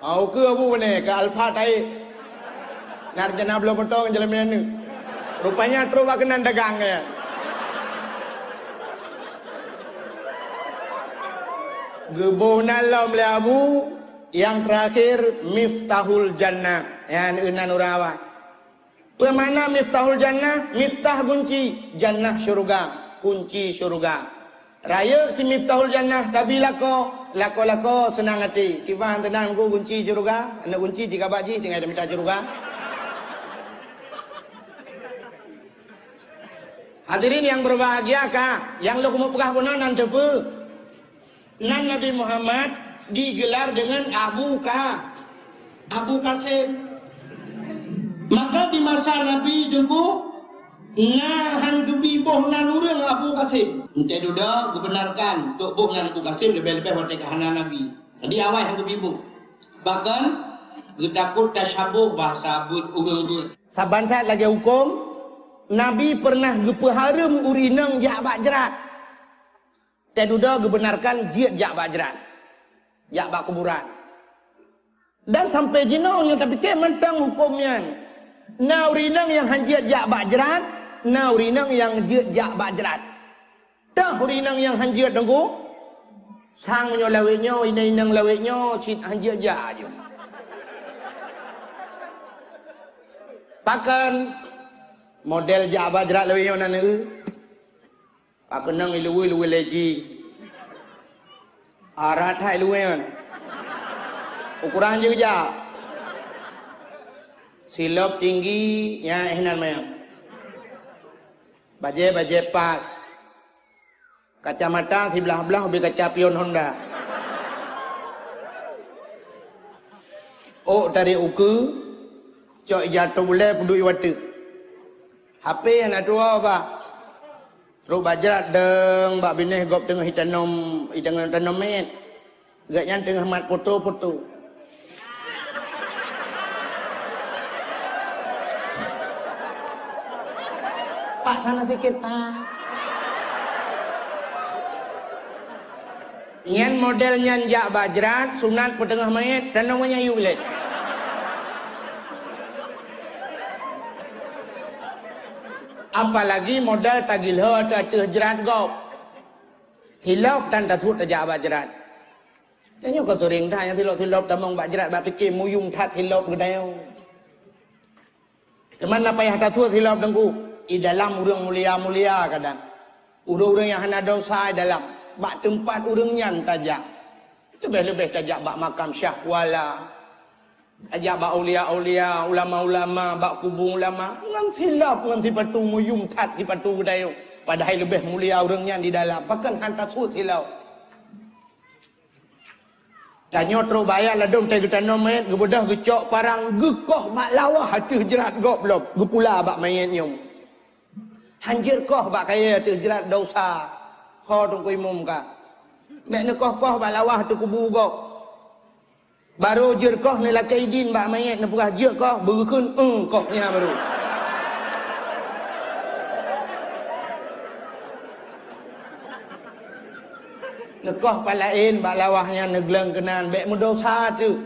Au ke Bu ne ke alfa tai. Narjana belum mentong jelame ni. Rupanya terus kenan dagang ya. Gebuh nalam le Abu. Yang terakhir Miftahul Jannah. Yang unan urawa. Bagaimana Miftahul Jannah? Miftah kunci Jannah syurga. Kunci syurga. Raya si Miftahul Jannah. Tapi lako senang hati. Kifah tenang ku kunci syurga. Anak kunci jika baji tinggal minta syurga. Hadirin yang berbahagia kah? Yang lo kumuk pekah pun nan tepe. Nan Nabi Muhammad digelar dengan Abu Qasim. Maka di masa Nabi dulu nahan kebiboh nan urang Abu Qasim. Ente duda gebenarkan tok boh nan Abu Qasim lebih-lebih hote kahana Nabi. Jadi awal yang kebiboh. Bahkan getakut tasyabuh bahasa abud urang. Sabantat lagi hukum Nabi pernah gepeharum urinang jak bak-jerat. Ente duda gebenarkan jiat jak bak-jerat. Jak bak kuburan. Dan sampai jinaunya tapi ke mentang hukumnya. Na urinang yang hanjiat jak bak-jerat, na urinang yang jiat jak bak-jerat. Dah urinang yang hanjiat nunggu. Sang menyo laweknya, inang laweknya, cit hanjiat jak aja. Pakan model jak bak-jerat laweknya nana. Pakan nang ilu leji. Arat hai luwen. Ukuran je jak. Silop tinggi ya ihnan mayam. Baje pas. Kacamata si belah-belah lebih kaca pion Honda. Oh dari uku cok jatuh boleh peduli watu. HP yang nak tua apa? Terus bajrat deng bak bineh gop tengah hitanam met. Gaknya tengah mat foto-foto. Pak sana sikit Pak. Nyan model nyan jak bajrat sunat petengah mayat dan namanya yulet. Apalagi modal tagilho atau jerat gop. Hilap dan tatut jak bajrat. Tanya kau sering dah yang hilap tamang bajrat bak fikir muyung tat hilap gedayau. Teman apa yang tatut hilap dengku? Di dalam urang mulia-mulia kadang. Urang-urang yang hana dosa dalam. Bak tempat urang nyan tajak. Lebih-lebih tajak bak makam syahwala. Tajak bak ulia-ulia, ulama-ulama, bak kubung ulama. Ngan silap, ngan si patu muyum tat si patu gedayau. padahal lebih mulia orangnya di dalam. Bahkan hantar sud silau. Tanya terus bayar lah dong tega tanah mayat, gebedah gecok parang gekoh mak lawah hati jerat goblok, gepula bak mayat nyum. Hanjir koh bak kaya hati jerat dosa. Kau tunggu imum ka. Mek ne koh bak lawah tu kubu gok. Baru jer koh ni lakai din bak mayat ne purah jer koh berkun kohnya baru. Nekoh palain bak lawahnya negleng kenan bek mendosa tu.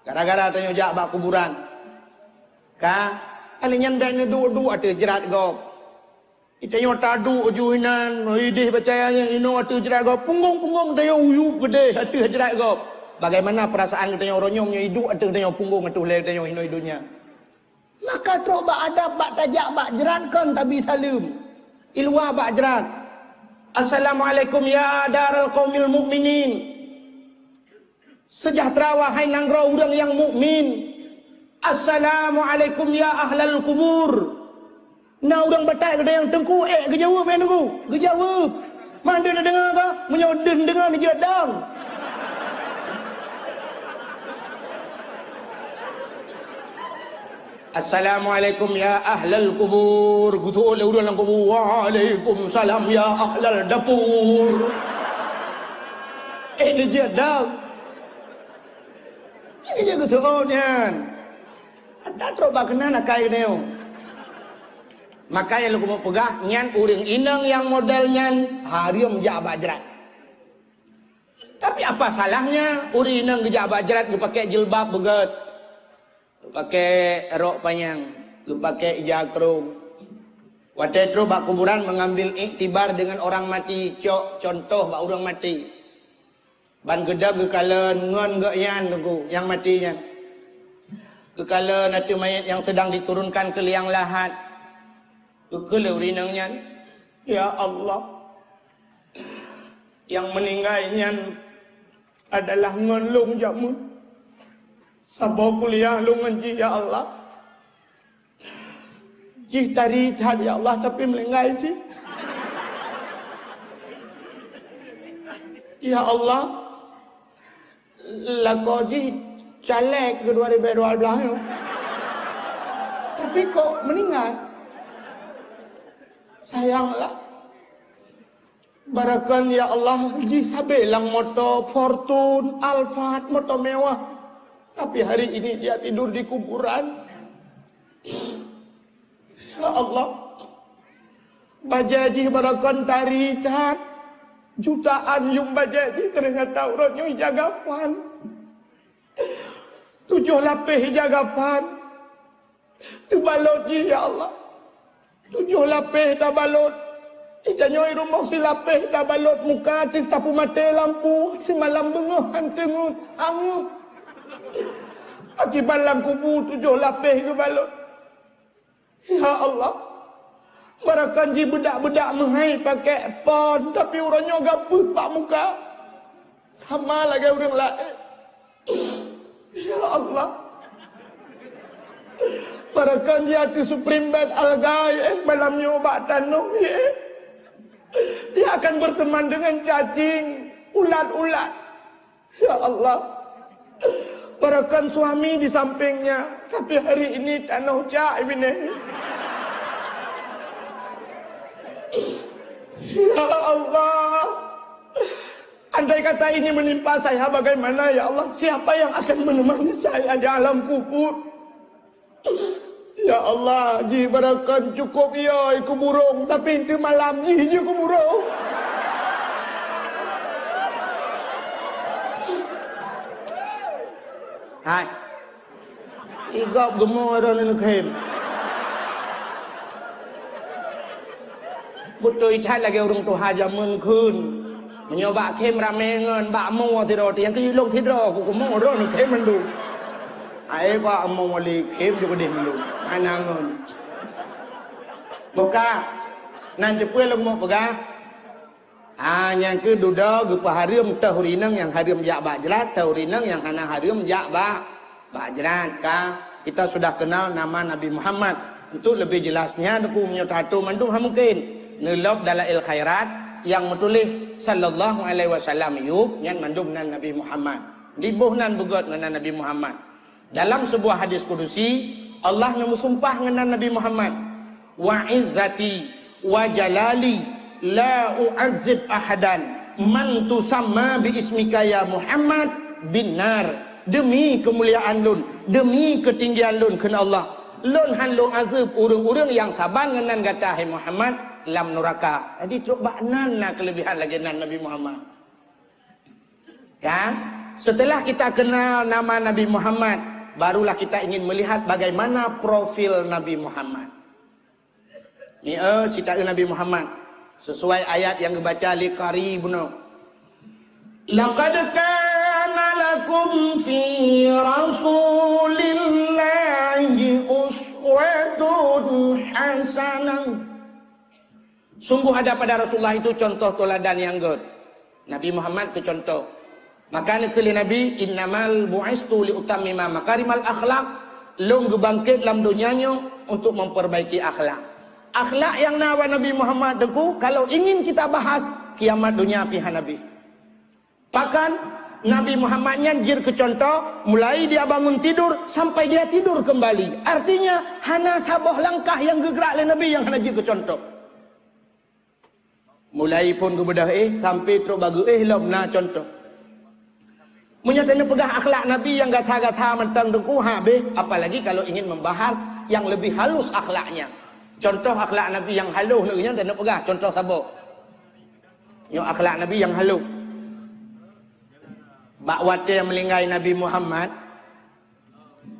Gara-gara tanya jak bak kuburan. Ka alinyan bek ne du atu jerat gop. Itanya tadu ujuinan idih percayanya ino atu jerat gop punggung tanya uyu gede atu jerat gop. Bagaimana perasaan tanya oronyongnya hidup atu tanya punggung atu le tanya ino hidunya. Maka tro bak adab bak tajak bak jerat kan tabi salim. Ilwa bak jerat. Assalamualaikum ya daral qaumil mukminin. Sejahtera wahai nanggro orang yang mukmin. Assalamualaikum ya ahlal kubur. Nah orang batai ada yang tengku kejawab main tengku. Kejawab. Mana dia dengar ke? Menyodeng dengar ni jedang. Assalamualaikum ya ahlal kubur. Gutu oleh orang kubur. Waalaikumsalam ya ahlal dapur. Ni je dah. Ini je gutu nian. Ada terobak kena nak kai neu. Maka yang lu mau pegah nian uring inang yang modelnya harium jabak jerat. Tapi apa salahnya uring inang jabak jerat pakai jilbab beget. Pakai rok panjang, lu pakai jakrung. Waktu itu bak kuburan mengambil iktibar dengan orang mati. Contoh bak orang mati. Ban gedag kekala ngon yan tunggu yang matinya. Kekala nanti mayat yang sedang diturunkan ke liang lahat. Kekala urinangnya. Ya Allah. Yang meninggalnya adalah ngelung jamun. Sabau kuliah lu ngaji ya Allah. Jih tari ya Allah tapi melengai sih. Ya Allah. Lagu jih caleg ke 2012 tu. Tapi kok meninggal. Sayanglah. Barakan ya Allah jih sabelang motor Fortune, Alphard, motor mewah. Tapi hari ini dia tidur di kuburan. Ya Allah. Bajaji barakan tarikat. Jutaan yung bajaji ternyata urutnya jagapan. 7 lapis jagapan. Dibalot ji ya Allah. 7 lapis dah balot. Itanya rumah si lapis dah balot muka. Tapi mati lampu. Si malam bengah hantengut. Hangut. Akibat lang kubur 7 lapis ke balot. Ya Allah. Barakan ji bedak-bedak menghai pakai pon. Tapi orangnya gapuh pak muka. Sama lagi orang lain. Ya Allah. Barakan ji hati Supreme Bed Algai. Malamnya obat tanung. Dia akan berteman dengan cacing. Ulat-ulat. Ya Allah. Barakan suami di sampingnya. Tapi hari ini tanah cak ini. Ya Allah. Andai kata ini menimpa saya bagaimana ya Allah. Siapa yang akan menemani saya di alam kubur. Ya Allah. Ji barakan cukup ya iku burung. Tapi itu malam ji je ku burung. Hai. Igop gemuk orang ni kem. Betul icat lagi orang tu hajamun kun. Menyoba kem ramengan bak mu tido yang ke long tido ku mu orang ni kem mendu. Ai ba mu wali kem juga dia mendu. Anangun. Buka. Nanti pun lu mau pegang. Yang kedua gupa harim tahurinang yang harim jak bak jerat, tahurinang yang hana harim jak bak jerat. Kita sudah kenal nama Nabi Muhammad. Untuk lebih jelasnya aku punya tato mandung mungkin. Nelop dalail khairat yang metulis sallallahu alaihi wasallam yuk yang mandumnan Nabi Muhammad. Dibuhnan bugot dengan Nabi Muhammad. Dalam sebuah hadis kudusi, Allah memusumpah dengan Nabi Muhammad. Wa izzati wa jalali la u'adzib ahadan man tusamma bi ismika ya Muhammad bin nar. Demi kemuliaan lun, demi ketinggian lun kena Allah, lun hanlung azab urang-urang yang saban dengan kata hai Muhammad lam neraka. Jadi truk baknan kelebihan lagi nan Nabi Muhammad. Kan? Setelah kita kenal nama Nabi Muhammad, barulah kita ingin melihat bagaimana profil Nabi Muhammad. Ni cerita Nabi Muhammad sesuai ayat yang dibaca li qari buno. Laqad kana lakum fi rasulillahi uswatun hasanah. Sungguh ada pada Rasulullah itu contoh teladan yang good. Nabi Muhammad itu contoh. Maka kali Nabi innamal bu'istu li utammima makarimal akhlak. Long gebangkit dalam dunianya untuk memperbaiki akhlak. Akhlak yang nawa Nabi Muhammad deku kalau ingin kita bahas kiamat dunia pihak Nabi. Bahkan Nabi Muhammad nyanjir ke contoh mulai dia bangun tidur sampai dia tidur kembali. Artinya hana saboh langkah yang gerak oleh Nabi yang hana jir ke contoh. Mulai pun kebedah sampai terus bagi lomna contoh. Menyatakan pegah akhlak Nabi yang gata-gata mentang deku habis, apalagi kalau ingin membahas yang lebih halus akhlaknya. Contoh akhlak Nabi yang halus negerinya dan nak pegah contoh sabo. Yang akhlak Nabi yang halus. Bakwate yang melinggai Nabi Muhammad.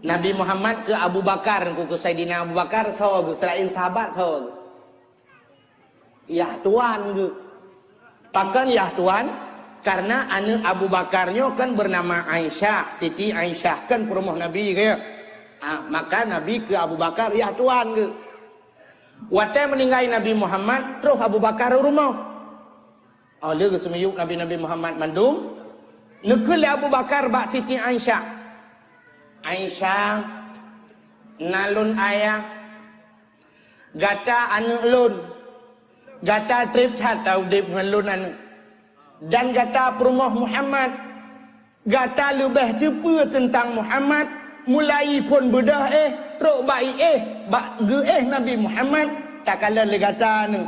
Nabi Muhammad ke Abu Bakar, ke Sayyidina Abu Bakar so ke selain sahabat so. Ya tuan ke. Pakan ya tuan karena anak Abu Bakarnya kan bernama Aisyah, Siti Aisyah kan perumahan Nabi ke. Maka Nabi ke Abu Bakar ya tuan ke. Wate meninggai Nabi Muhammad terus Abu Bakar rumah. Oleh ke semiyuk Nabi Muhammad mandum. Nekul Abu Bakar bak Siti Aisyah. Aisyah nalun ayah gata anak lun. Gata trip tahu dip dengan lun anak. Dan gata perumah Muhammad. Gata lebih tepa tentang Muhammad. Mulai pun bedah truk baik bak ge Nabi Muhammad tak kalah le gata ni.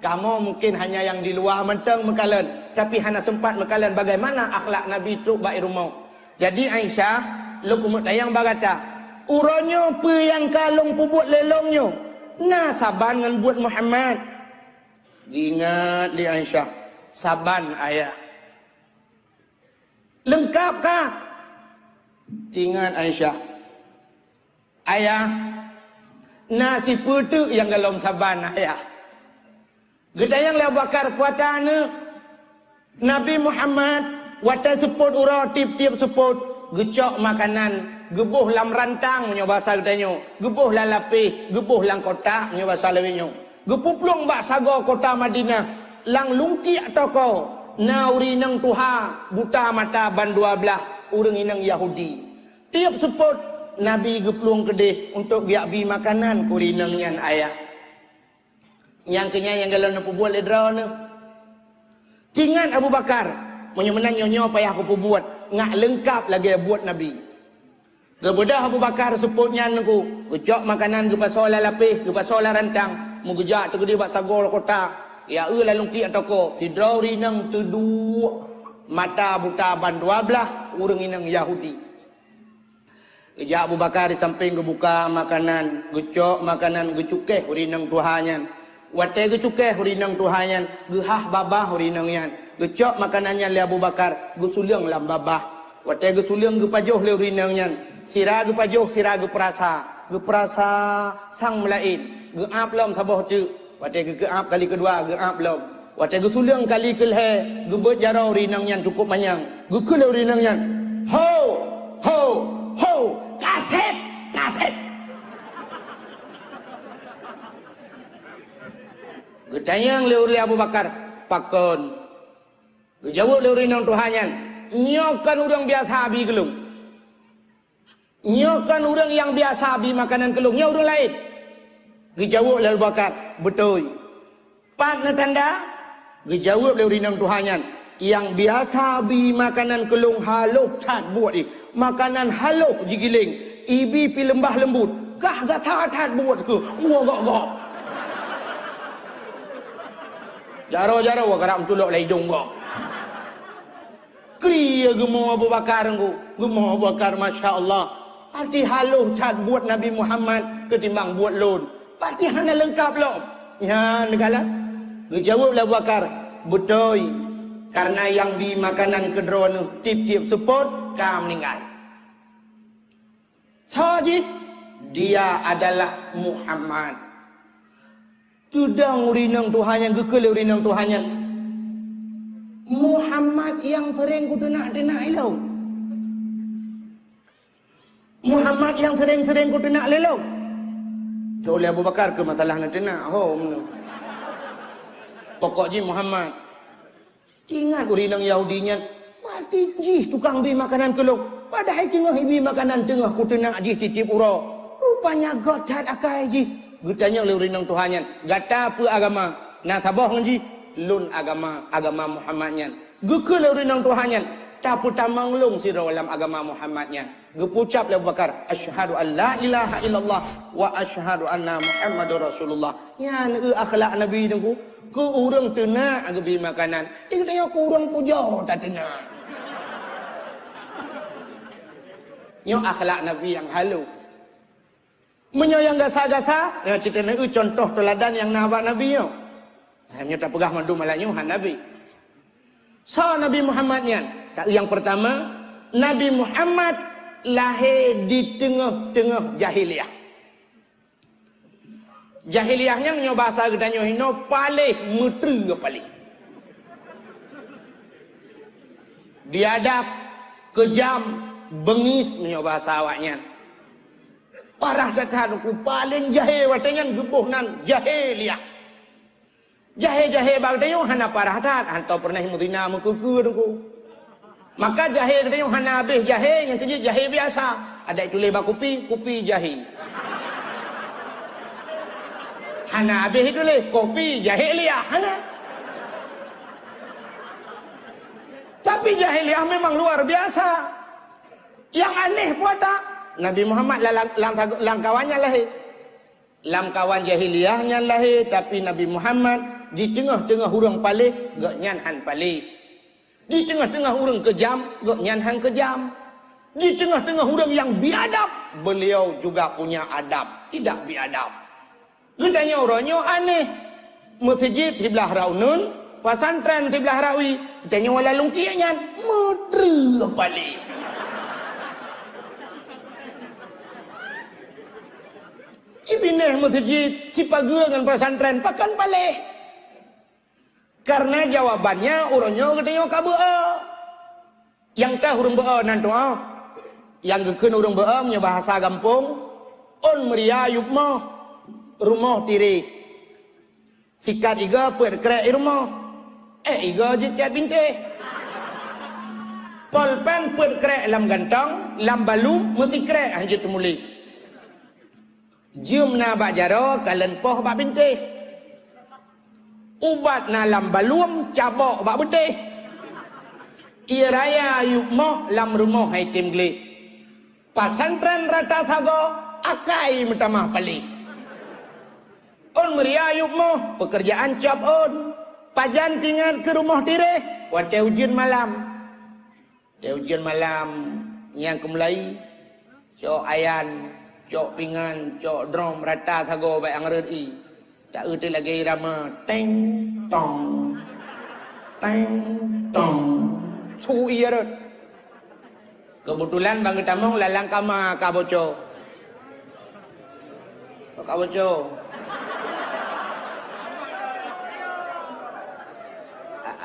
Kamu mungkin hanya yang di luar mentang mekalan, tapi hanya sempat mekalan bagaimana akhlak Nabi truk baik rumah. Jadi Aisyah lu kumut tayang bagata. Uronyo pe yang kalung pubut lelongnya. Nah saban dengan buat Muhammad. Ingat li Aisyah, saban ayah. Lengkapkah? Ingat Aisyah. Ayah, nasi putu yang dalam saban ayah. Gedayang Abu Bakar puatana Nabi Muhammad wata seput ura tip-tip seput gecok makanan gebuh lam rantang punya bahasa gedanya gebuh lam lapih gebuh lam kotak punya bahasa lewinyo gepuplung bak sago kota Madinah lang lungki toko nauri nang tuha buta mata ban dua belah urang inang Yahudi tiap seput Nabi geplung kedih untuk biak bi makanan kurinang nyan ayah. Yang kenya yang galau nak buat ledra ni. Tingan Abu Bakar menyemenang nyonya payah aku buat ngak lengkap lagi buat Nabi. Gebedah Abu Bakar seputnya aku gejak makanan ke pasal lapih ke pasal rantang mu gejak tu gede bak sagol kota. Ya lalu ki atoko sidra rinang tedu mata buta ban 12 urang inang Yahudi. Gejak Abu Bakar di samping kebuka makanan gecok makanan gecukeh rinang tuhannya. Wate gecuke hurinang tuhanyan, gehah babah hurinang yan. Gecok makanannya le Abu Bakar, gusuliang lam babah. Wate gusuliang gepajoh le hurinang yan. Sira gepajoh, sira geprasa. Geprasa sang melain. Geap lom saboh tu. Wate geap kali kedua, geap lom. Wate gusuliang kali kelhe, gebet jarau hurinang yan cukup manyang. Gekul le hurinang yan. Ho! Ho! Ho! Kaset! Kaset! Getanyang leuri Abu Bakar pakon. Gejawab leuri nang Tuhannya. Nyokan orang biasa abi gelung. Nyokan orang yang biasa abi makanan kelung. Nya orang lain. Gejawab Abu Bakar betul. Pat na tanda, dijawab oleh rinang Tuhannya. Yang biasa bi makanan kelung haluh tat buat ni. Makanan haluh jigiling. Ibi pi lembah lembut. Kah gak tat buat ke? Gak. Jaro-jaro wa karam culok lai hidung gak. Kriya gemuk Abu Bakar ku. Gemuk Abu Bakar, Masya Allah. Hati haluh tat buat Nabi Muhammad ketimbang buat lon. Pati hana lengkap lo. Ya, negala. Dijawab Abu Bakar. Betul. Karena yang di makanan kedua ni tip-tip support kam meninggal. Sahaji dia adalah Muhammad. Tudang urinang Tuhannya, gekele urinang Tuhannya. Muhammad yang sering ku tenak-tenak ilau. Muhammad yang sering-sering ku tenak lelau. Tu oleh Abu Bakar ke masalah nak tenak. Pokoknya Muhammad. Ingat urinang Yahudinya, mati jih tukang bi makanan keluk. Padahal tengah bi makanan tengah ku tenak jih titip ura. Rupanya godat akai jih. Gutanya oleh urinang Tuhannya. Gata apa agama? Nah sabah nji lun agama Muhammadnya. Gekul urinang Tuhannya. Tapu tamang lung sira dalam agama Muhammadnya. Gepucap le Bakar, asyhadu an la ilaha illallah wa asyhadu anna Muhammadur Rasulullah. Yan akhlak Nabi nunggu. Ke orang tenak agabi makanan. Dia katanya ke orang puja tak tenak. Nyo akhlak Nabi yang halu. Menyo yang gasa-gasa, ya cerita ni contoh teladan yang nabak Nabi nyo. Hanya tak pegah mandu malaknya han Nabi. So Nabi Muhammadnya, tak yang pertama, Nabi Muhammad lahir di tengah-tengah jahiliyah. Jahiliyahnya menyo bahasa gedanya hino palih meteri ke palih. Diadap, kejam, bengis menyo bahasa awaknya. Parah datang ku paling jahil watanya gebuh nan jahiliyah. Jahil-jahil bagdayo hana parah tat, hanto pernah mudina mekuku ku. Maka jahil gadayo hana habis jahil yang keje jahil biasa. Ada itu leba kopi jahil. Hana habis itu leh kopi jahiliyah hana. Tapi jahiliyah memang luar biasa. Yang aneh pun tak. Nabi Muhammad langkawannya lahir. Langkawan jahiliyahnya lahir, tapi Nabi Muhammad di tengah-tengah orang palih gak nyanhan palih. Di tengah-tengah orang kejam gak nyanhan kejam. Di tengah-tengah orang yang biadab, beliau juga punya adab, tidak biadab. Gedanya orangnya aneh. Masjid sebelah Raunun, pesantren sebelah Rawi. Gedanya wala lungkianya, mudri balik. Ibineh masjid si pagi dengan pesantren pakan balik. Karena jawabannya orangnya gedanya kabua. Yang teh urang bea nanti yang gekeun urang bea nya bahasa gampung. On meria yupmah. Rumah tiri sikat iga puet krek rumah iga jicat binte polpen puet krek lam gantong lam balum mesti krek hanjut muli jum na bak jaro kalen poh bak binte ubat na lam balum cabok bak binte ia raya yukmoh lam rumah hai tim gli pasantren rata sago akai metamah pali. On meria yukmo, pekerjaan job on. Pajan tinggal ke rumah diri. Wate ujian malam. Ujian malam yang kemulai. Cok ayan, cok pingan, cok drum rata thago baik angret i. Tak erti lagi irama teng tong. Teng tong. Su iya rot. Kebetulan bang tamong lalang kama kaboco. Kaboco.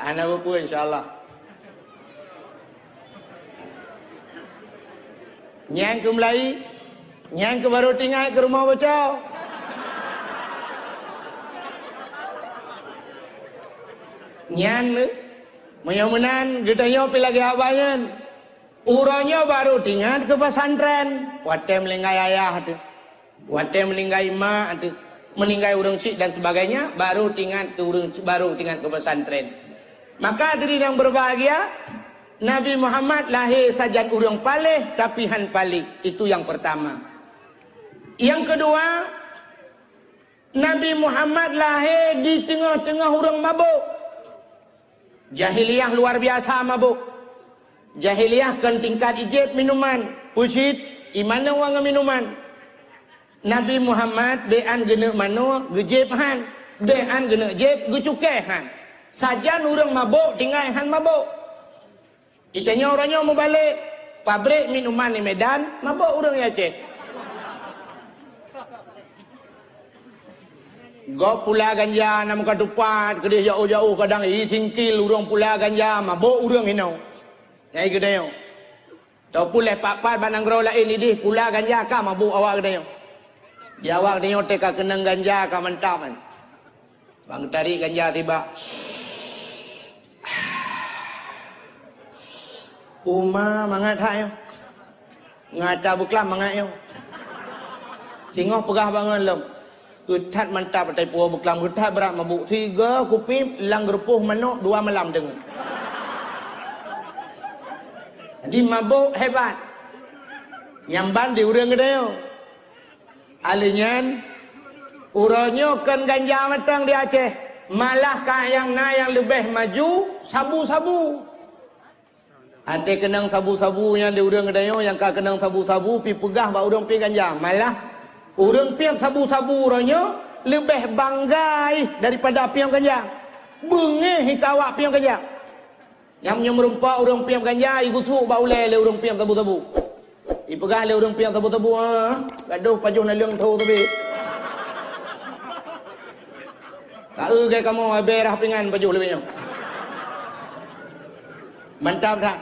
Anak buku insyaAllah. Nyang ke Melayu, nyang ke baru tinggal ke rumah bocah. Nyang ni, menyamanan gedanya pi lagi abayan. Urangnya baru tinggal ke pesantren. Wate melinggai ayah tu, wate melinggai mak tu. meninggal urang cik dan sebagainya, baru tinggal ke pesantren. Maka hadirin yang berbahagia, Nabi Muhammad lahir sajan urang palih tapi han palik. Itu yang pertama. Yang kedua, Nabi Muhammad lahir di tengah-tengah urang mabuk. Jahiliyah luar biasa mabuk. Jahiliyah kan tingkat ijib minuman. Pucit, imana wang minuman. Nabi Muhammad bean gena mano gejib han, bean gena jib gecukai han. Sajan urang mabuk tinggal han mabuk. Itanya orangnya mau balik pabrik minuman di Medan, mabuk urang ya Aceh. Go pula ganja nam kadupat kedih jauh-jauh kadang tingkil urang pula ganja mabuk urang hinau. Nyai gedeo. Tau pula papat banang gro lain ini pula ganja ka mabuk awak gedeo. Dia awak dia teka kenang ganja ka mantap kan. Bang tarik ganja tiba. Uma mangat hayo. Ngata buklah mangat yo. Singoh pegah bangun lem. Kutat mantap patai puah buklam kutat berat mabuk 3 kupi lang gerupuh manuk 2 malam dengar. Jadi mabuk hebat. Nyamban di urang gedeo. Alinyan uronyo kan ganja matang di Aceh, malah kah yang lebih maju sabu-sabu. Ate kenang sabu-sabu yang di urang gedayo yang kah kenang sabu-sabu pi pegah ba urang pi ganja, malah urang pi sabu-sabu uronyo lebih banggai daripada pi ganja. Bengeh hikawak pi ganja. Yang merumpa urang pi ganja igutu ba ule le urang pi sabu-sabu. Ipegah le urang piang tabu-tabu gaduh pajuh na leung thau tapi. Ka ge kamu berah pingan pajuh lebihnya. Mantap dah.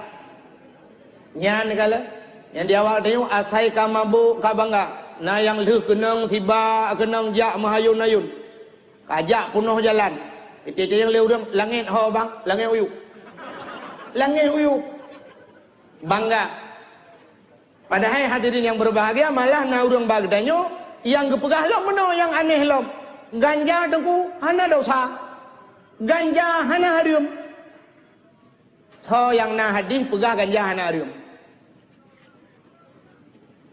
Nyan kala yang dia awak tengok asai ka mabuk ka bangga. Na yang leuh kenang tiba kenang jak mahayun-ayun. Kajak punuh jalan. Itu yang le urang langit ho bang, langit uyuk. Langit uyuk. Bangga. Padahal hadirin yang berbahagia malah na urang bagdanyo yang gepegah lom meno yang aneh lom. Ganja dengku hana dosa. Ganja hana harum. So yang na hadis pegah ganja hana harum.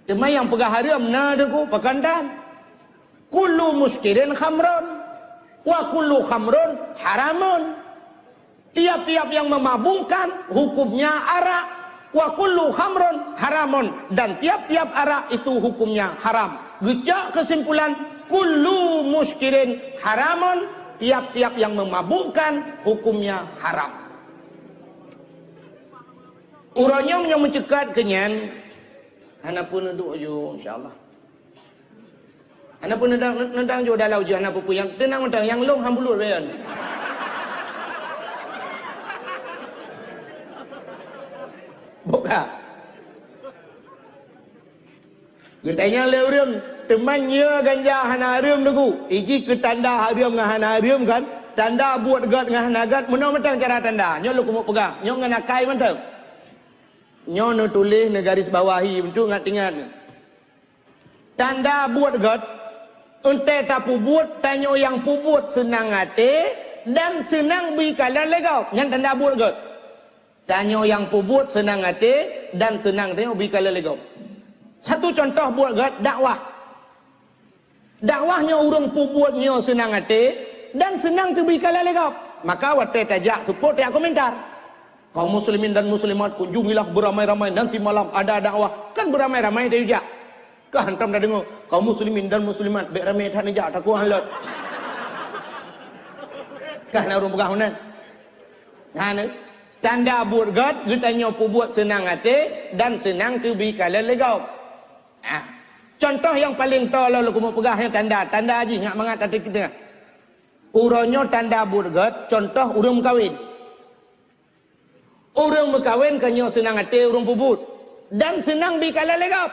Cuma yang pegah harum na dengku pakandan. Kullu muskirin khamrun wa kullu khamrun haramun. Tiap-tiap yang memabukkan hukumnya arak. Wa kullu khamrun haramun, dan tiap-tiap arak itu hukumnya haram. Gejak kesimpulan kullu muskirin haramun, tiap-tiap yang memabukkan hukumnya haram. Uranya yang mencekat kenyan, ana pun duduk jo insyaallah. Ana pun nendang jo dalau jo ana pupu yang tenang mentang yang long hambulut bayan. Buka. Getanya leureum teman nya ganja hana harum deku. Iji ke tanda harum ngah hana harum kan. Tanda buat gat ngah hana gat menang mentang cara tanda. Nyo lu kumuk pegah. Nyo ngana kai mentang. Nyo no tulis ne garis bawahi untuk ngat-ingat. Tanda buat gat unte tapu buat tanyo yang pubut senang ate dan senang bikalan legau. Yang tanda buat gat. Tanyo yang pubut senang hati dan senang dia bikala legau. Satu contoh buat gat dakwah. Dakwahnya urang pubutnya senang hati dan senang tu bikala legau. Maka wate tajak support ya komentar. Kaum muslimin dan muslimat kunjungilah beramai-ramai nanti malam ada dakwah. Kan beramai-ramai dia juga. Kah hantam dah dengar kaum muslimin dan muslimat beramai tak nejak tak kuah halat. Kah nak urang pegah mana? Nah, tanda buat gat, getanya buat senang hati dan senang tu bikala legau. Contoh yang paling tolol aku mau pegah yang tanda haji ngak mangat tadi kita. Uronyo tanda buat gat, contoh urang kawin. Urang berkawin kanyo senang hati urang pubut dan senang bikala legau.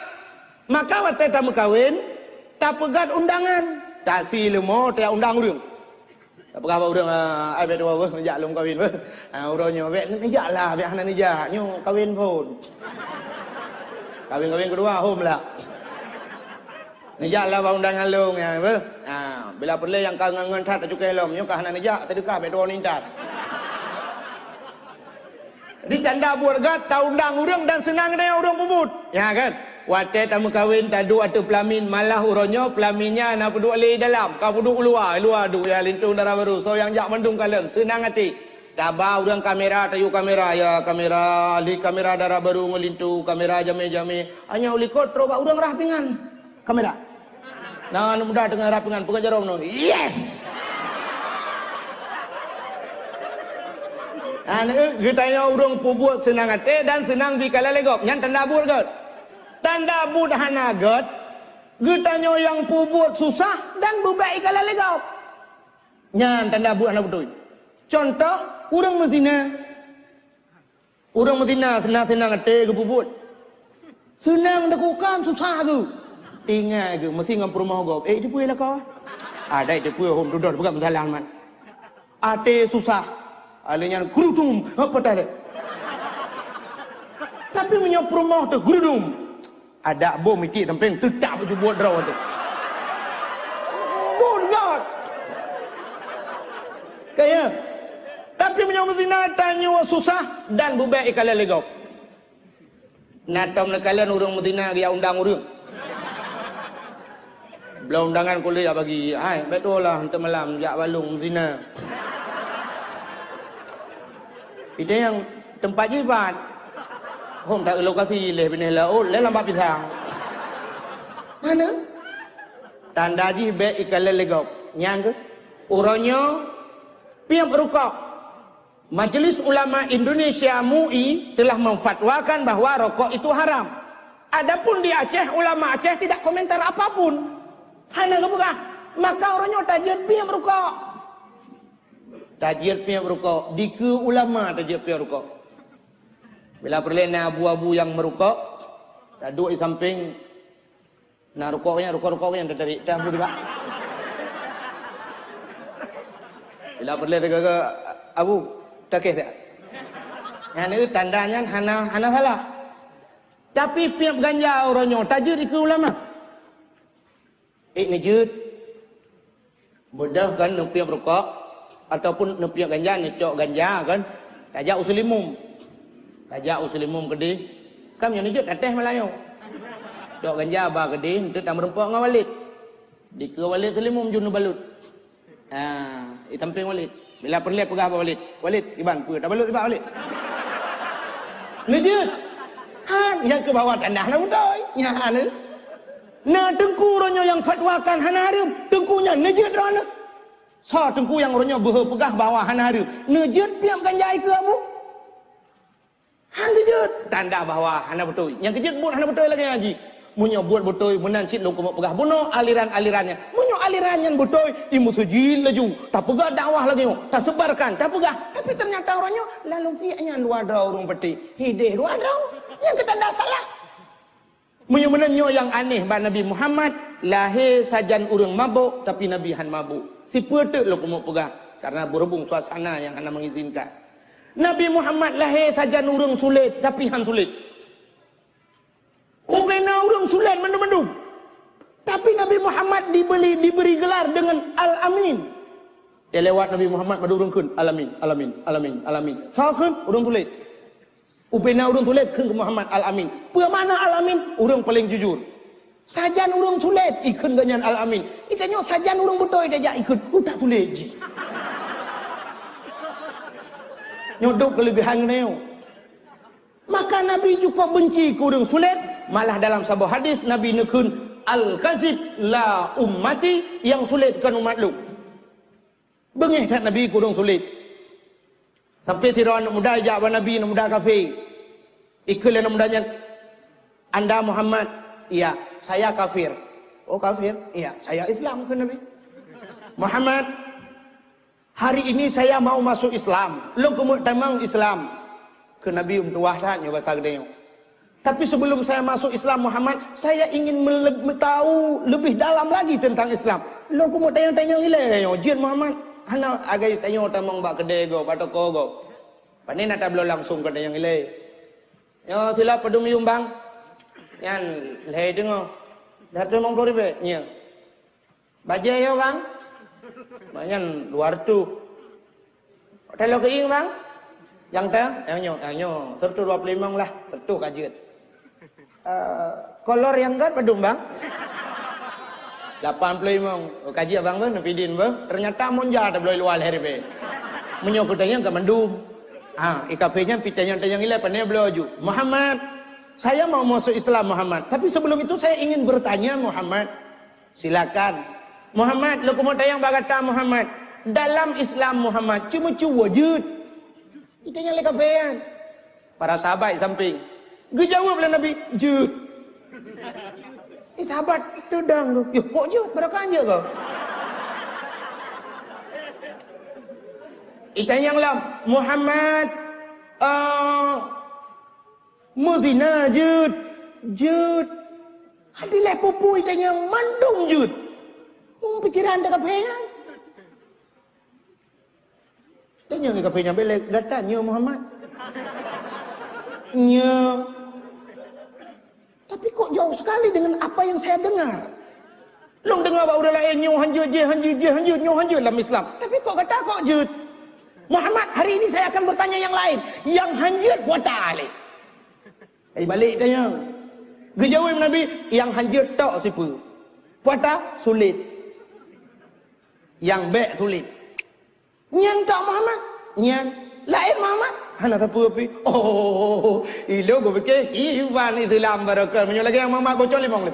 Maka wate ta berkawin, tak pegat undangan. Tak silemo tak undang urang. Tak pegah urang ai bet dua menjak lum kawin be. Uronyo bet nejaklah bet hana nejak nyo kawin pun. Kawin kedua home lah. Nejak lah bang undangan long ya, apa? Bila perlu yang kau ngentat cukai lom, nyok kahana nejak sedekah betul nintat. Di tanda buat gat, tahu undang urang dan senang dia urang pubut, ya kan? Wate tamu kawin tadu atau pelamin malah uronyo pelaminnya nak puduk li dalam, kau puduk luar du ya lintung darah baru. So yang jak mendung kalem, senang hati. Tabah urang kamera tayu kamera ya kamera li kamera darah baru ngelintu kamera jame-jame. Hanya uli kotro ba urang rapingan. Kamera. Nah, mudah dengan rapingan pengajar om no. Yes. Getanya urang pubut senang hati dan senang bikala legok. Nyan tanda bur got. Tanda bud hana got. Getanya yang pubut susah dan bebai kala legok. Nyan tanda bud hana betul. Contoh, urang Mesina. Urang Mesina senang-senang hati ke pubut. Senang dekukan susah ke. Ingat ke mesti ngam rumah gop. Dia punya lah kau. Ada dia punya home duduk bukan masalah man. Ate susah. Alenya gerudum apa tadi? Tapi menyap rumah tu gerudum. Ada bom iki tempeng tetap baju buat draw tu. Good God. Kaya. Tapi menyap mesti tanya susah dan bubai kalian legau. Natam nak kalian urang Medina dia undang urang. Belum undangan kuliah bagi. Betul lah untuk malam jak balung zina. Itu yang tempat jibat. Hom tak lokasi leh bini laut, leh lambat pisang. Mana? Tanda ji be ikale legok. Nyang ke? Uronyo piam rukuk. Majelis Ulama Indonesia MUI telah memfatwakan bahwa rokok itu haram. Adapun di Aceh, ulama Aceh tidak komentar apapun. Hanya kebukah. Maka orangnya tajir piam rukuk. Tajir piam rukuk. Dike ulama tajir piam rukuk. Bila perlu abu-abu yang merukuk, tak duduk di samping. Nah rukuknya yang tertarik. Dah betul tak? Bila perlu ke abu, tak kisah. Yang ini tandanya hana salah. Tapi piam ganja orangnya tajir dike ulama. Nejut mudah kan nepiak rokok ataupun nepiak ganja necok ganja kan tajak usulimum kedi kam yang nejut ateh Melayu cok ganja ba kedi henteu tam rempok ngau walid dike walid selimum junu balut itamping walid bila perle pegah ba walid iban pu dah balut tiba walid nejut yang ke bawah tanah na udoy nya anu. Nah tengku orangnya yang fatwakan hana haram, tengkunya nejut rana. So tengku yang orangnya berpegah bawah hana haram, nejut piam ganjai ke amu? Han nejut tanda bahwa hana betul. Yang kejut buat hana betul lagi ngaji. Munyo buat betul menan cit loko pegah buno aliran-alirannya. Munyo alirannya betul imu sujil laju. Tak pegah dakwah lagi, tak sebarkan, tak pegah. Tapi ternyata orangnya lalu kianya dua draw urung peti. Hideh dua draw. Yang ketanda salah. Menyo yang aneh ba Nabi Muhammad lahir sajan urang mabuk tapi Nabi han mabuk. Si petek lo kumuk pegah karena berhubung suasana yang ana mengizinkan. Nabi Muhammad lahir sajan urang sulit tapi han sulit. Ubena urang sulit mendung-mendung. Tapi Nabi Muhammad diberi gelar dengan Al-Amin. Dia lewat Nabi Muhammad pada urang kun Alamin. Sakeun urang sulit. Ubena urang tulet ke Muhammad Al-Amin. Pua mana Al-Amin? Urang paling jujur. Sajan urang tulet ikut ganyan Al-Amin. Itanya sajan urang betul dia jak ikut. Tak tulet ji. Nyodok kelebihan neo. Maka Nabi juga benci ke urang sulit. Malah dalam sebuah hadis Nabi nekun al-kazib la ummati yang sulit kan umat lu. Bengih kat Nabi ke urang sulit. Sampai tiruan muda jawab Nabi muda kafir. Ikut yang mudanya Anda Muhammad, iya, saya kafir. Oh kafir? Iya, saya Islam ke Nabi. Muhammad, hari ini saya mau masuk Islam. Lo kemuk tamang Islam. Ke Nabi wahdan nyoba sagdeo. Tapi sebelum saya masuk Islam Muhammad, saya ingin tahu lebih dalam lagi tentang Islam. Lo kemuk tanya-tanya ile jian Muhammad. Hana agak tanya tamang bak kedai go, patoko go. Panen ada belum langsung ke yang ile. Yo sila pedumi umbang. Yan leh dengo. Dah 50,000 nya. Bajet ya bang? Banyak luar tu. Kalau keing bang? Yang teh, yang nyo. Sertu 25 lah, sertu kajet. Kolor yang kan padum bang? 85. Kaji abang ber, napidin ber. Ternyata monja tak boleh luar hari be. Menyokutanya ke mendum. IKP-nya pitanya tanya ilai pandai belaju. Muhammad, saya mau masuk Islam Muhammad. Tapi sebelum itu saya ingin bertanya Muhammad. Silakan. Muhammad, lu mau tayang bagata Muhammad. Dalam Islam Muhammad cuma wujud. Itanya lekapean. Para sahabat samping. Gejawablah Nabi, jud. Sahabat tudang tu. Yo, kok jud? Berakah je kau? Itanya lah, Muhammad muzina jud. Jud. Hadilah pupu itanya mandung jud. Pikiran dah kepengan. Tanya ke kepengan belak datanya Muhammad. Nya. Tapi kok jauh sekali dengan apa yang saya dengar. Long dengar bahawa orang lain nyoh hanjut nyoh hanjut dalam Islam. Tapi kok kata kok jud. Muhammad, hari ini saya akan bertanya yang lain. Yang hanjut puata alik. Balik tanya. Gejawab Nabi, yang hanjut tak siapa. Puata sulit. Yang bek sulit. Nyan tak Muhammad. Nyan. Lain Muhammad. Hana tapu api. Oh, ilo gue fikir. Iwan Islam barakah. Menyolagi yang Muhammad bocor limong.